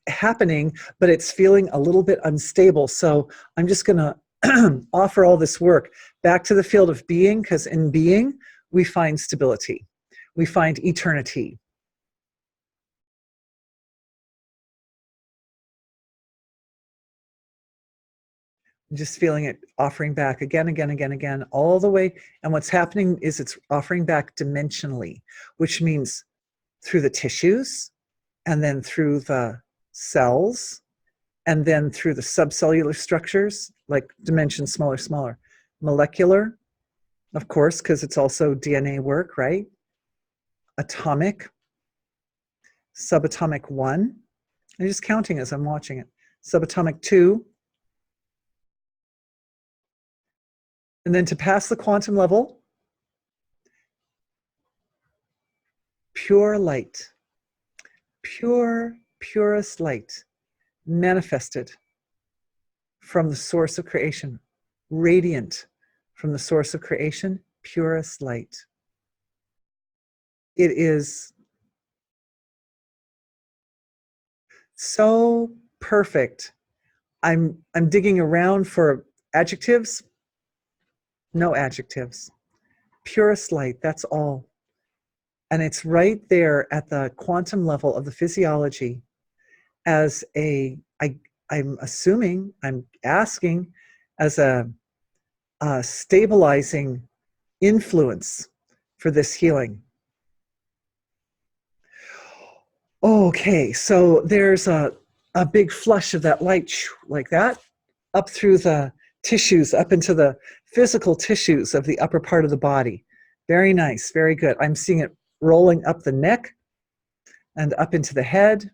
happening, but it's feeling a little bit unstable. So I'm just gonna offer all this work back to the field of being, because in being we find stability, we find eternity. Just feeling it offering back again, again, again, again, all the way. And what's happening is it's offering back dimensionally, which means through the tissues, and then through the cells, and then through the subcellular structures, like dimensions smaller, smaller. Molecular, of course, because it's also DNA work, right? Atomic, subatomic 1. I'm just counting as I'm watching it. Subatomic 2. And then to pass the quantum level, pure light, pure, purest light, manifested from the source of creation, radiant from the source of creation, purest light. It is so perfect. I'm digging around for adjectives. No adjectives. Purest light, that's all. And it's right there at the quantum level of the physiology as I'm assuming, I'm asking, as a stabilizing influence for this healing. Okay, so there's a big flush of that light like that up through the tissues, up into the physical tissues of the upper part of the body. Very nice, very good. I'm seeing it rolling up the neck and up into the head.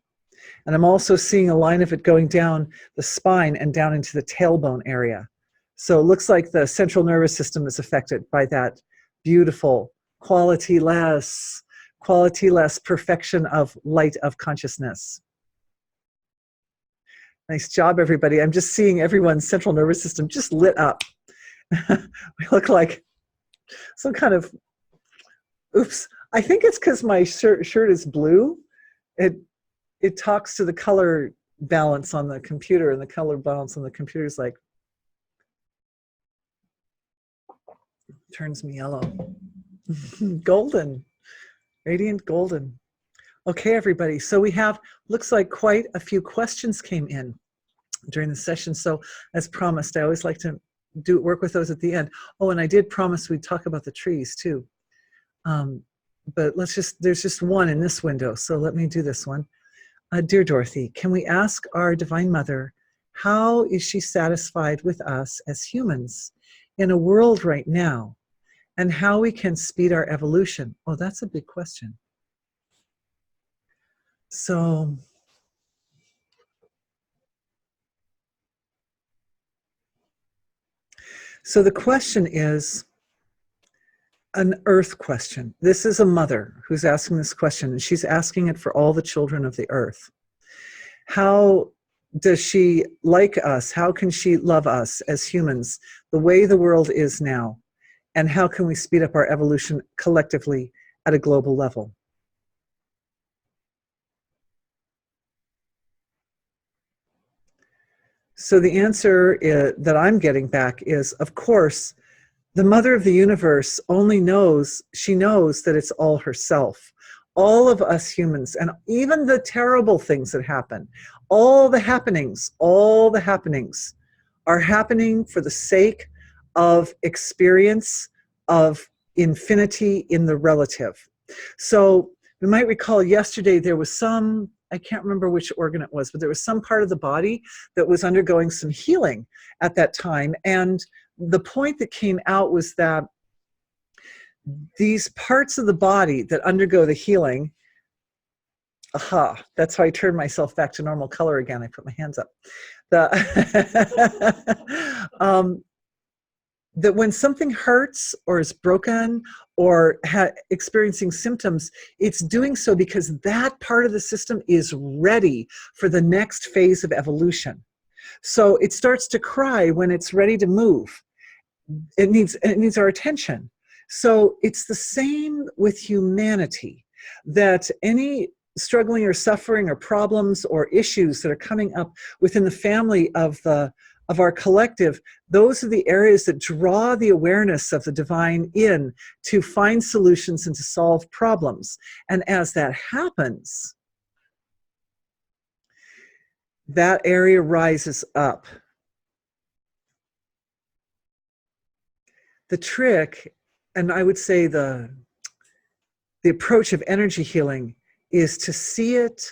And I'm also seeing a line of it going down the spine and down into the tailbone area. So it looks like the central nervous system is affected by that beautiful quality-less perfection of light of consciousness. Nice job, everybody. I'm just seeing everyone's central nervous system just lit up. We look like some kind of, oops. I think it's because my shirt is blue. It talks to the color balance on the computer, and the color balance on the computer is like, turns me yellow. Golden, radiant golden. Okay, everybody. So we have, looks like quite a few questions came in during the session. So as promised, I always like to work with those at the end. Oh, and I did promise we'd talk about the trees too. But there's just one in this window. So let me do this one. Dear Dorothy, can we ask our Divine Mother, how is she satisfied with us as humans in a world right now, and how we can speed our evolution? Oh, that's a big question. So the question is an earth question. This is a mother who's asking this question, and she's asking it for all the children of the earth. How does she like us? How can she love us as humans the way the world is now? And how can we speed up our evolution collectively at a global level? So the answer that I'm getting back is, of course, the mother of the universe only knows, she knows that it's all herself. All of us humans, and even the terrible things that happen, all the happenings are happening for the sake of experience of infinity in the relative. So we might recall yesterday there was some, I can't remember which organ it was, but there was some part of the body that was undergoing some healing at that time. And the point that came out was that these parts of the body that undergo the healing, aha, that's how I turned myself back to normal color again. I put my hands up. That when something hurts or is broken or experiencing symptoms, it's doing so because that part of the system is ready for the next phase of evolution. So it starts to cry when it's ready to move. It needs our attention. So it's the same with humanity, that any struggling or suffering or problems or issues that are coming up within the family of our collective, those are the areas that draw the awareness of the divine in to find solutions and to solve problems. And as that happens, that area rises up. The trick, and I would say the approach of energy healing, is to see it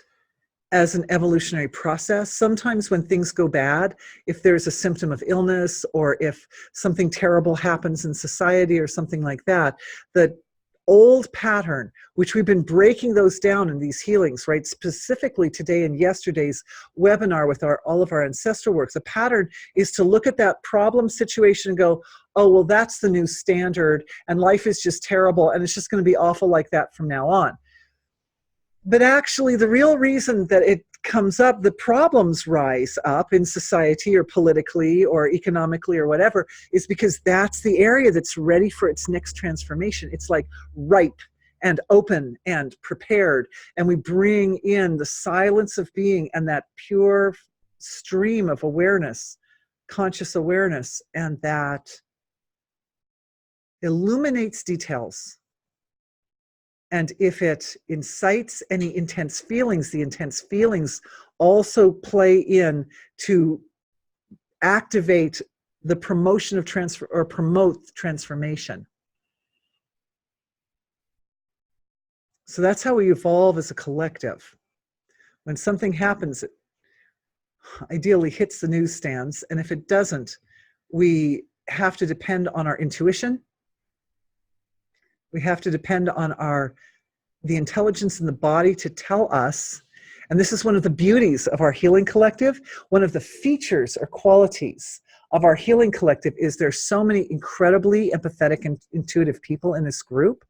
as an evolutionary process. Sometimes when things go bad, if there's a symptom of illness or if something terrible happens in society or something like that, the old pattern, which we've been breaking those down in these healings, right? Specifically today in yesterday's webinar with all of our ancestral works, the pattern is to look at that problem situation and go, oh, well, that's the new standard and life is just terrible and it's just going to be awful like that from now on. But actually, the real reason that it comes up, the problems rise up in society or politically or economically or whatever, is because that's the area that's ready for its next transformation. It's like ripe and open and prepared. And we bring in the silence of being and that pure stream of awareness, conscious awareness, and that illuminates details. And if it incites any intense feelings, the intense feelings also play in to activate the promotion of promote transformation. So that's how we evolve as a collective. When something happens, it ideally hits the newsstands, and if it doesn't, we have to depend on our intuition. We have to depend on the intelligence in the body to tell us, and this is one of the beauties of our healing collective. One of the features or qualities of our healing collective is there's so many incredibly empathetic and intuitive people in this group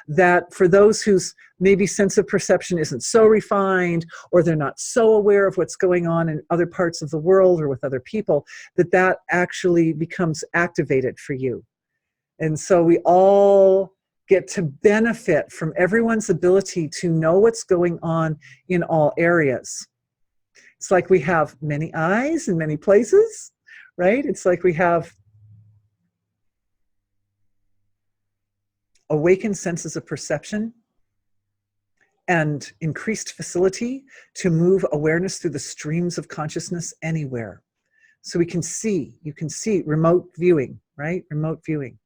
that for those whose maybe sense of perception isn't so refined, or they're not so aware of what's going on in other parts of the world or with other people, that actually becomes activated for you. And so we all get to benefit from everyone's ability to know what's going on in all areas. It's like we have many eyes in many places, right? It's like we have awakened senses of perception and increased facility to move awareness through the streams of consciousness anywhere. So we can see, you can see remote viewing, right? Remote viewing.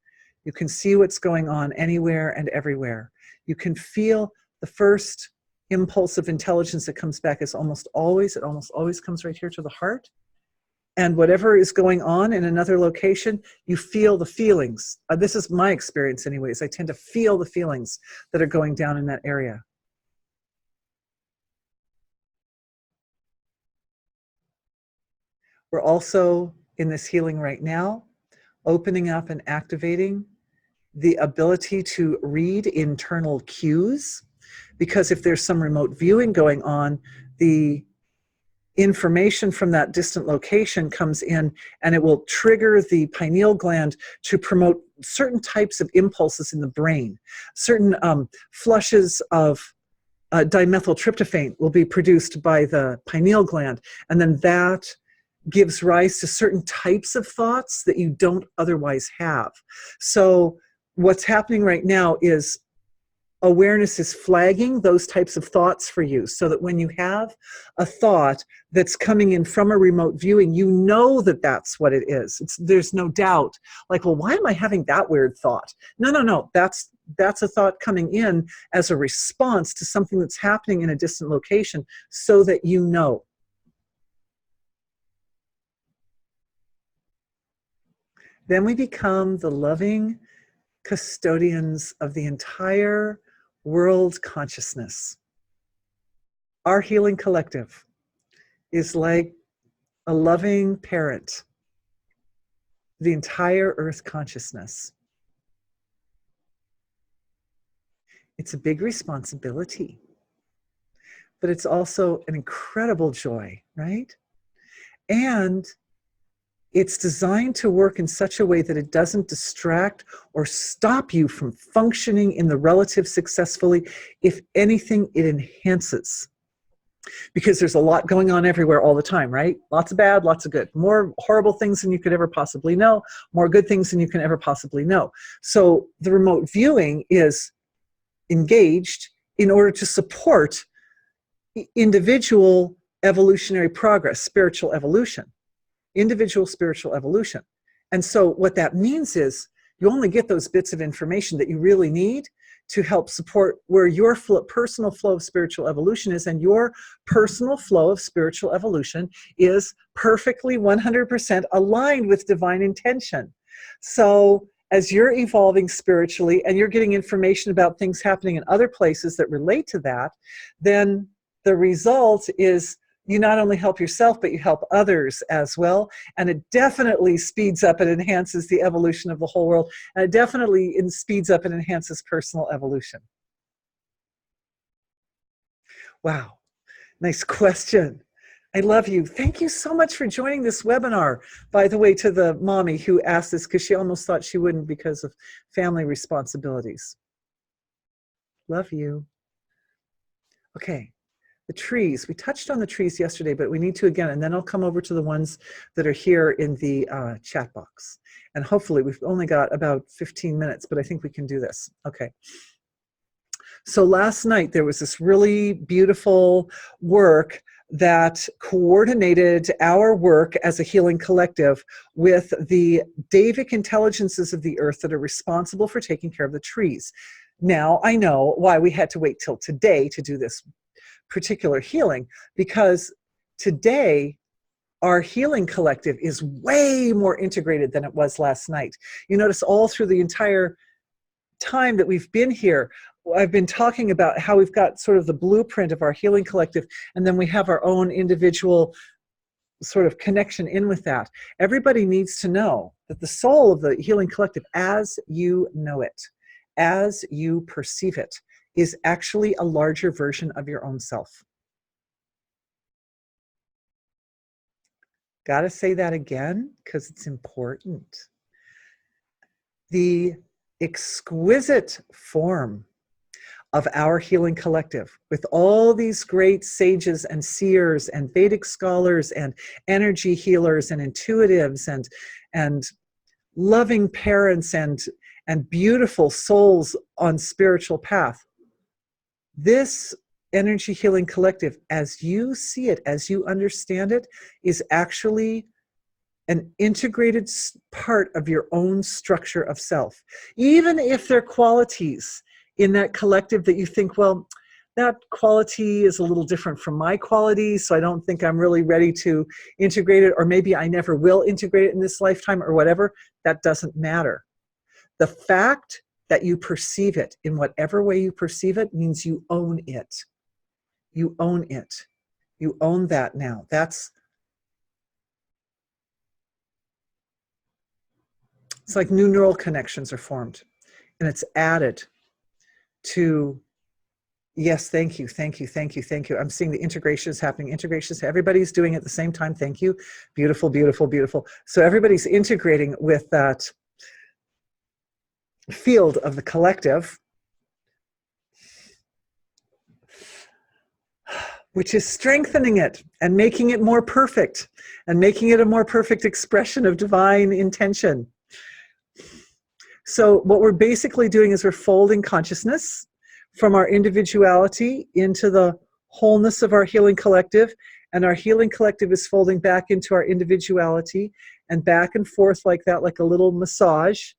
You can see what's going on anywhere and everywhere. You can feel the first impulse of intelligence that comes back is almost always comes right here to the heart. And whatever is going on in another location, you feel the feelings. This is my experience anyways. I tend to feel the feelings that are going down in that area. We're also in this healing right now, opening up and activating the ability to read internal cues, because if there's some remote viewing going on, the information from that distant location comes in and it will trigger the pineal gland to promote certain types of impulses in the brain. Certain flushes of dimethyltryptophan will be produced by the pineal gland, and then that gives rise to certain types of thoughts that you don't otherwise have. So what's happening right now is awareness is flagging those types of thoughts for you, so that when you have a thought that's coming in from a remote viewing, you know that that's what it is. There's no doubt, like, well, why am I having that weird thought? No, that's a thought coming in as a response to something that's happening in a distant location, so that you know. Then we become the loving custodians of the entire world consciousness. Our healing collective is like a loving parent, the entire earth consciousness. It's a big responsibility, but it's also an incredible joy, right? And it's designed to work in such a way that it doesn't distract or stop you from functioning in the relative successfully. If anything, it enhances. Because there's a lot going on everywhere all the time, right? Lots of bad, lots of good. More horrible things than you could ever possibly know, more good things than you can ever possibly know. So the remote viewing is engaged in order to support individual evolutionary progress, spiritual evolution, individual spiritual evolution. And so what that means is you only get those bits of information that you really need to help support where your personal flow of spiritual evolution is, and your personal flow of spiritual evolution is perfectly 100% aligned with divine intention. So as you're evolving spiritually and you're getting information about things happening in other places that relate to that, then the result is you not only help yourself, but you help others as well. And it definitely speeds up and enhances the evolution of the whole world. And it definitely speeds up and enhances personal evolution. Wow, nice question. I love you. Thank you so much for joining this webinar. By the way, to the mommy who asked this, because she almost thought she wouldn't because of family responsibilities. Love you. Okay. The trees, we touched on the trees yesterday, but we need to again, and then I'll come over to the ones that are here in the chat box. And hopefully, we've only got about 15 minutes, but I think we can do this. Okay. So last night, there was this really beautiful work that coordinated our work as a healing collective with the Davic intelligences of the earth that are responsible for taking care of the trees. Now, I know why we had to wait till today to do this particular healing, because today our healing collective is way more integrated than it was last night. You notice all through the entire time that we've been here, I've been talking about how we've got sort of the blueprint of our healing collective, and then we have our own individual sort of connection in with that. Everybody needs to know that the soul of the healing collective, as you know it, as you perceive it, is actually a larger version of your own self. Gotta say that again, because it's important. The exquisite form of our healing collective, with all these great sages and seers and Vedic scholars and energy healers and intuitives and loving parents and beautiful souls on spiritual path. This energy healing collective, as you see it, as you understand it, is actually an integrated part of your own structure of self. Even if there are qualities in that collective that you think, well, that quality is a little different from my quality, so I don't think I'm really ready to integrate it, or maybe I never will integrate it in this lifetime, or whatever, that doesn't matter. The fact that you perceive it in whatever way you perceive it means you own it. You own it. You own that now. It's like new neural connections are formed, and it's added to, yes, thank you, thank you, thank you, thank you. I'm seeing the integrations happening. Integrations, everybody's doing it at the same time. Thank you. Beautiful, beautiful, beautiful. So everybody's integrating with that field of the collective. which is strengthening it and making it more perfect and making it a more perfect expression of divine intention. So what we're basically doing is we're folding consciousness from our individuality into the wholeness of our healing collective, and our healing collective is folding back into our individuality and back and forth like that, like a little massage.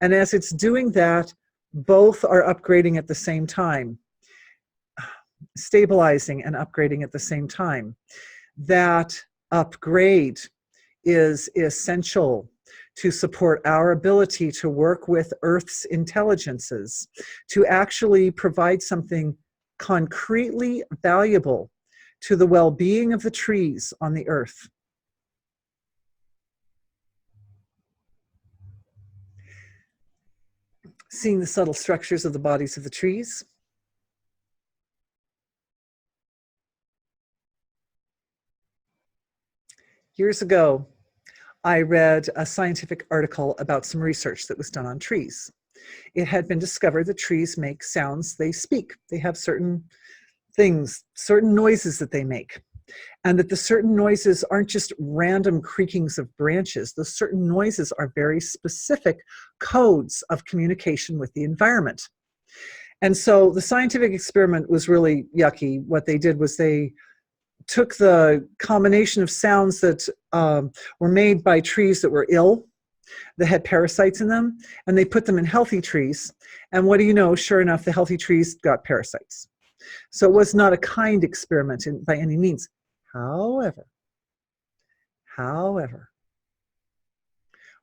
And as it's doing that, both are upgrading at the same time, stabilizing and upgrading at the same time. That upgrade is essential to support our ability to work with Earth's intelligences, to actually provide something concretely valuable to the well-being of the trees on the Earth. Seeing the subtle structures of the bodies of the trees. Years ago, I read a scientific article about some research that was done on trees. It had been discovered that trees make sounds, they speak. They have certain things, certain noises that they make. And that the certain noises aren't just random creakings of branches. Those certain noises are very specific codes of communication with the environment. And so the scientific experiment was really yucky. What they did was they took the combination of sounds that were made by trees that were ill, that had parasites in them, and they put them in healthy trees. And what do you know? Sure enough, the healthy trees got parasites. So it was not a kind experiment by any means. However,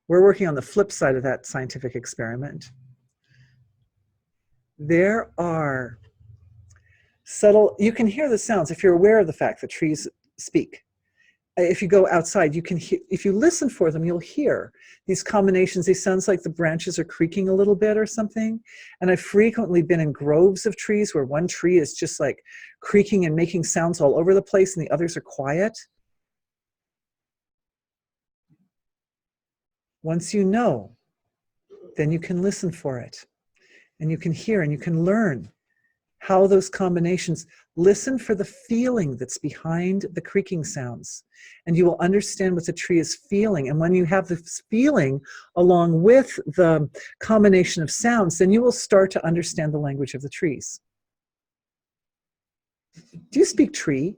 we're working on the flip side of that scientific experiment. There are subtle, you can hear the sounds if you're aware of the fact that trees speak. If you go outside, you can hear, if you listen for them, you'll hear these combinations. They sounds like the branches are creaking a little bit or something. And I've frequently been in groves of trees where one tree is just like creaking and making sounds all over the place and the others are quiet. Once you know, then you can listen for it and you can hear and you can learn how those combinations, listen for the feeling that's behind the creaking sounds, and you will understand what the tree is feeling. And when you have this feeling along with the combination of sounds, then you will start to understand the language of the trees. Do you speak tree?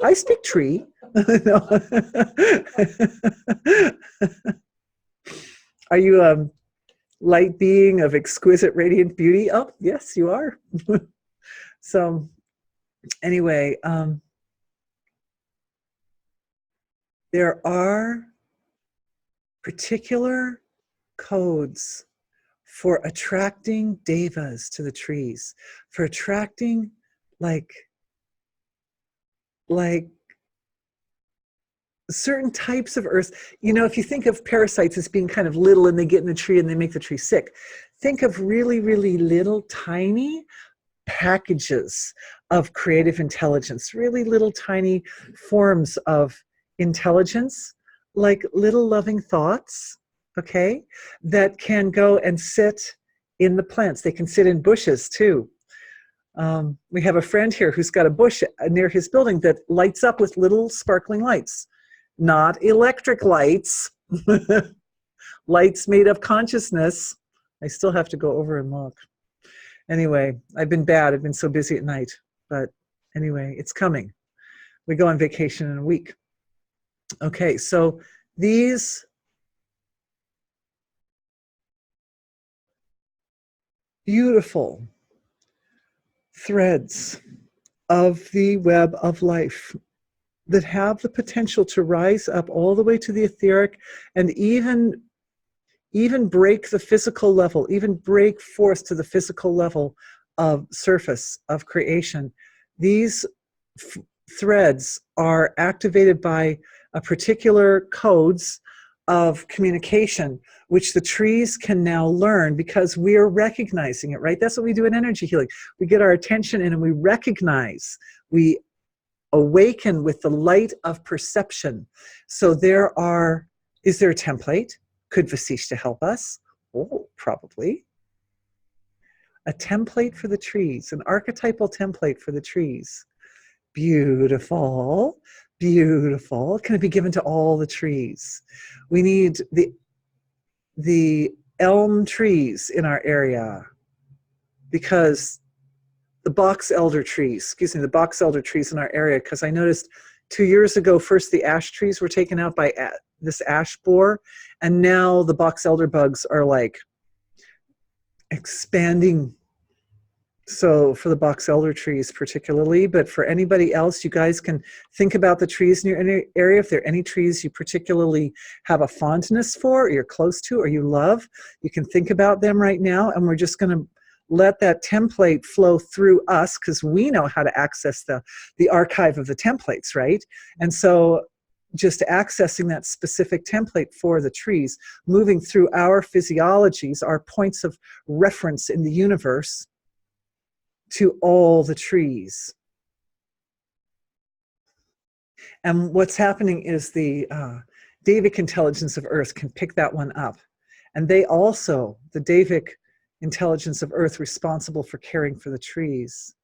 I speak tree. Are you a light being of exquisite radiant beauty? Oh, yes, you are. So anyway, there are particular codes for attracting devas to the trees, for attracting like certain types of earth. You know, if you think of parasites as being kind of little and they get in the tree and they make the tree sick, think of really, really little tiny packages of creative intelligence, really little tiny forms of intelligence, like little loving thoughts, okay, that can go and sit in the plants. They can sit in bushes too. We have a friend here who's got a bush near his building that lights up with little sparkling lights, not electric lights, lights made of consciousness. I still have to go over and look. Anyway, I've been bad. I've been so busy at night. But anyway, it's coming. We go on vacation in a week. Okay, so these beautiful threads of the web of life that have the potential to rise up all the way to the etheric and even break the physical level, even break forth to the physical level of surface of creation. These threads are activated by a particular codes of communication, which the trees can now learn because we are recognizing it, right? That's what we do in energy healing. We get our attention in and we recognize, we awaken with the light of perception. So is there a template? Could Vasishta help us? Oh, probably. A template for the trees, an archetypal template for the trees. Beautiful, beautiful. Can it be given to all the trees? We need the elm trees in our area, because the box elder trees, the box elder trees in our area, because I noticed 2 years ago, first the ash trees were taken out by this ash borer, and now the box elder bugs are like expanding. So for the box elder trees particularly, but for anybody else, you guys can think about the trees in your area. If there are any trees you particularly have a fondness for, or you're close to, or you love, you can think about them right now. And we're just going to let that template flow through us, because we know how to access the archive of the templates, right? And so just accessing that specific template for the trees, moving through our physiologies, our points of reference in the universe, to all the trees. And what's happening is the Davic intelligence of Earth can pick that one up. And they also, the Davic intelligence of Earth responsible for caring for the trees,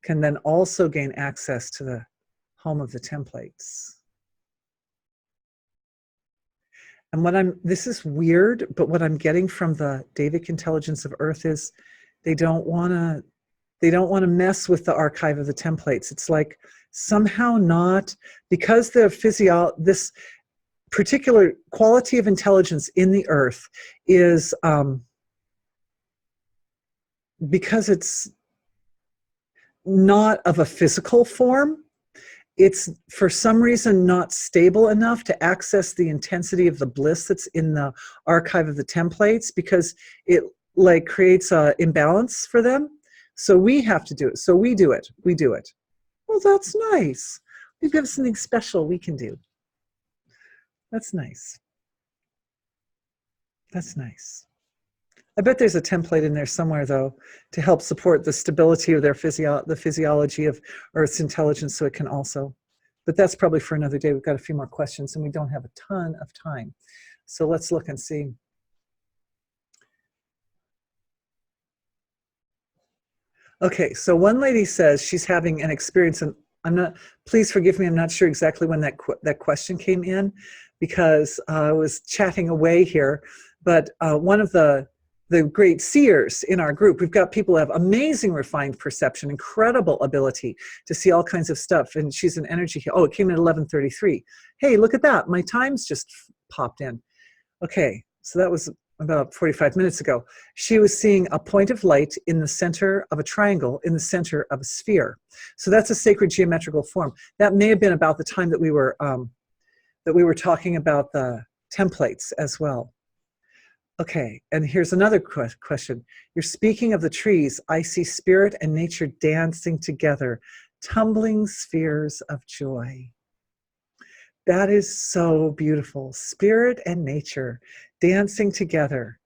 can then also gain access to the home of the templates. And this is weird, but what I'm getting from the Davic intelligence of Earth is they don't want to mess with the archive of the templates. It's like somehow not, because this particular quality of intelligence in the Earth is because it's not of a physical form, it's for some reason not stable enough to access the intensity of the bliss that's in the archive of the templates, because it like creates a imbalance for them. So we have to do it. So we do it. Well, that's nice. We've got something special we can do. That's nice. That's nice. I bet there's a template in there somewhere, though, to help support the stability of the physiology of Earth's intelligence, so it can also. But that's probably for another day. We've got a few more questions, and we don't have a ton of time. So let's look and see. Okay, so one lady says she's having an experience, and please forgive me, I'm not sure exactly when that question came in, because I was chatting away here, but one of the great seers in our group, we've got people who have amazing refined perception, incredible ability to see all kinds of stuff, and she's an energy, oh, it came at 11:33. Hey, look at that, my time's just popped in. Okay, so that was about 45 minutes ago. She was seeing a point of light in the center of a triangle, in the center of a sphere. So that's a sacred geometrical form. That may have been about the time that we were talking about the templates as well. Okay, and here's another question. You're speaking of the trees. I see spirit and nature dancing together, tumbling spheres of joy. That is so beautiful. Spirit and nature dancing together.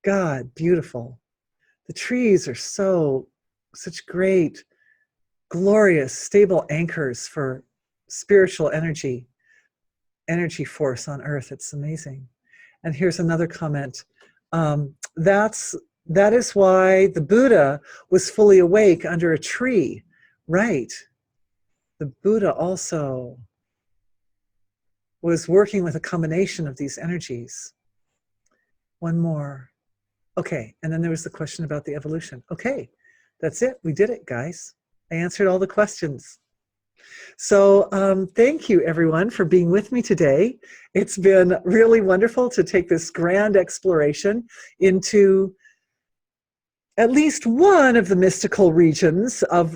God, beautiful. The trees are such great, glorious, stable anchors for spiritual energy force on Earth. It's amazing. And here's another comment. That is why the Buddha was fully awake under a tree. Right. The Buddha also was working with a combination of these energies. One more. Okay, and then there was the question about the evolution. Okay, that's it. We did it, guys. I answered all the questions. So thank you, everyone, for being with me today. It's been really wonderful to take this grand exploration into at least one of the mystical regions of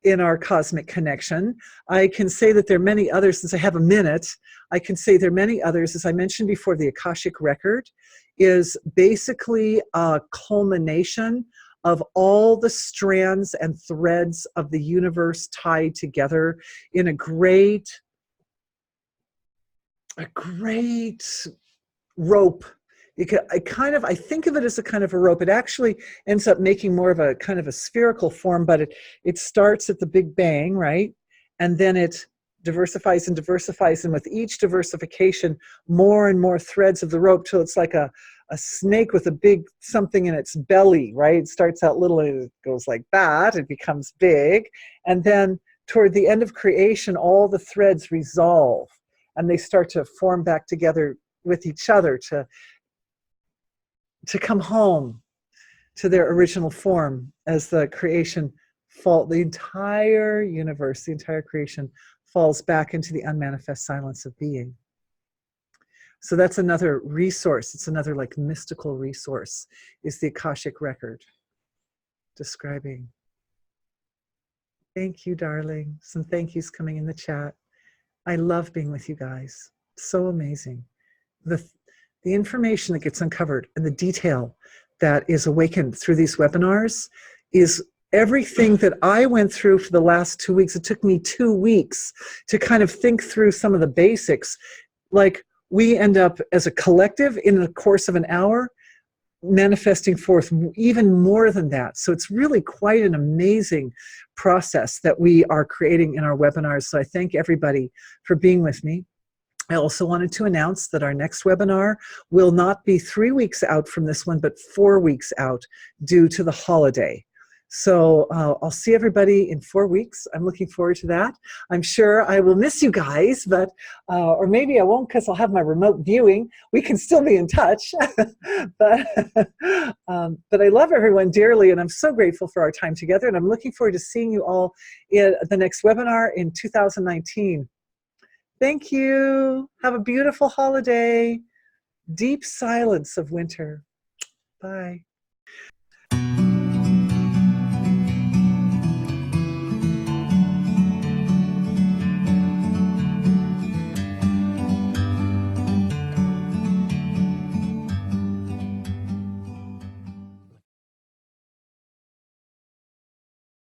in our cosmic connection. I can say that there are many others. Since I have a minute, I can say there are many others. As I mentioned before, the Akashic Record is basically a culmination of all the strands and threads of the universe tied together in a great rope. I think of it as a kind of a rope. It actually ends up making more of a kind of a spherical form, but it starts at the Big Bang, right? And then it diversifies and diversifies, and with each diversification, more and more threads of the rope till it's like a a snake with a big something in its belly, right? It starts out little and it goes like that, it becomes big. And then toward the end of creation, all the threads resolve and they start to form back together with each other to come home to their original form as the creation the entire universe, the entire creation falls back into the unmanifest silence of being. So that's another resource. It's another like mystical resource, is the Akashic record describing. Thank you, darling. Some thank yous coming in the chat. I love being with you guys. So amazing. The information that gets uncovered and the detail that is awakened through these webinars is everything that I went through for the last 2 weeks. It took me 2 weeks to kind of think through some of the basics. Like, we end up as a collective in the course of an hour manifesting forth even more than that. So it's really quite an amazing process that we are creating in our webinars. So I thank everybody for being with me. I also wanted to announce that our next webinar will not be 3 weeks out from this one, but 4 weeks out due to the holiday. So I'll see everybody in 4 weeks. I'm looking forward to that. I'm sure I will miss you guys, but or maybe I won't because I'll have my remote viewing. We can still be in touch. but I love everyone dearly, and I'm so grateful for our time together. And I'm looking forward to seeing you all in the next webinar in 2019. Thank you. Have a beautiful holiday. Deep silence of winter. Bye.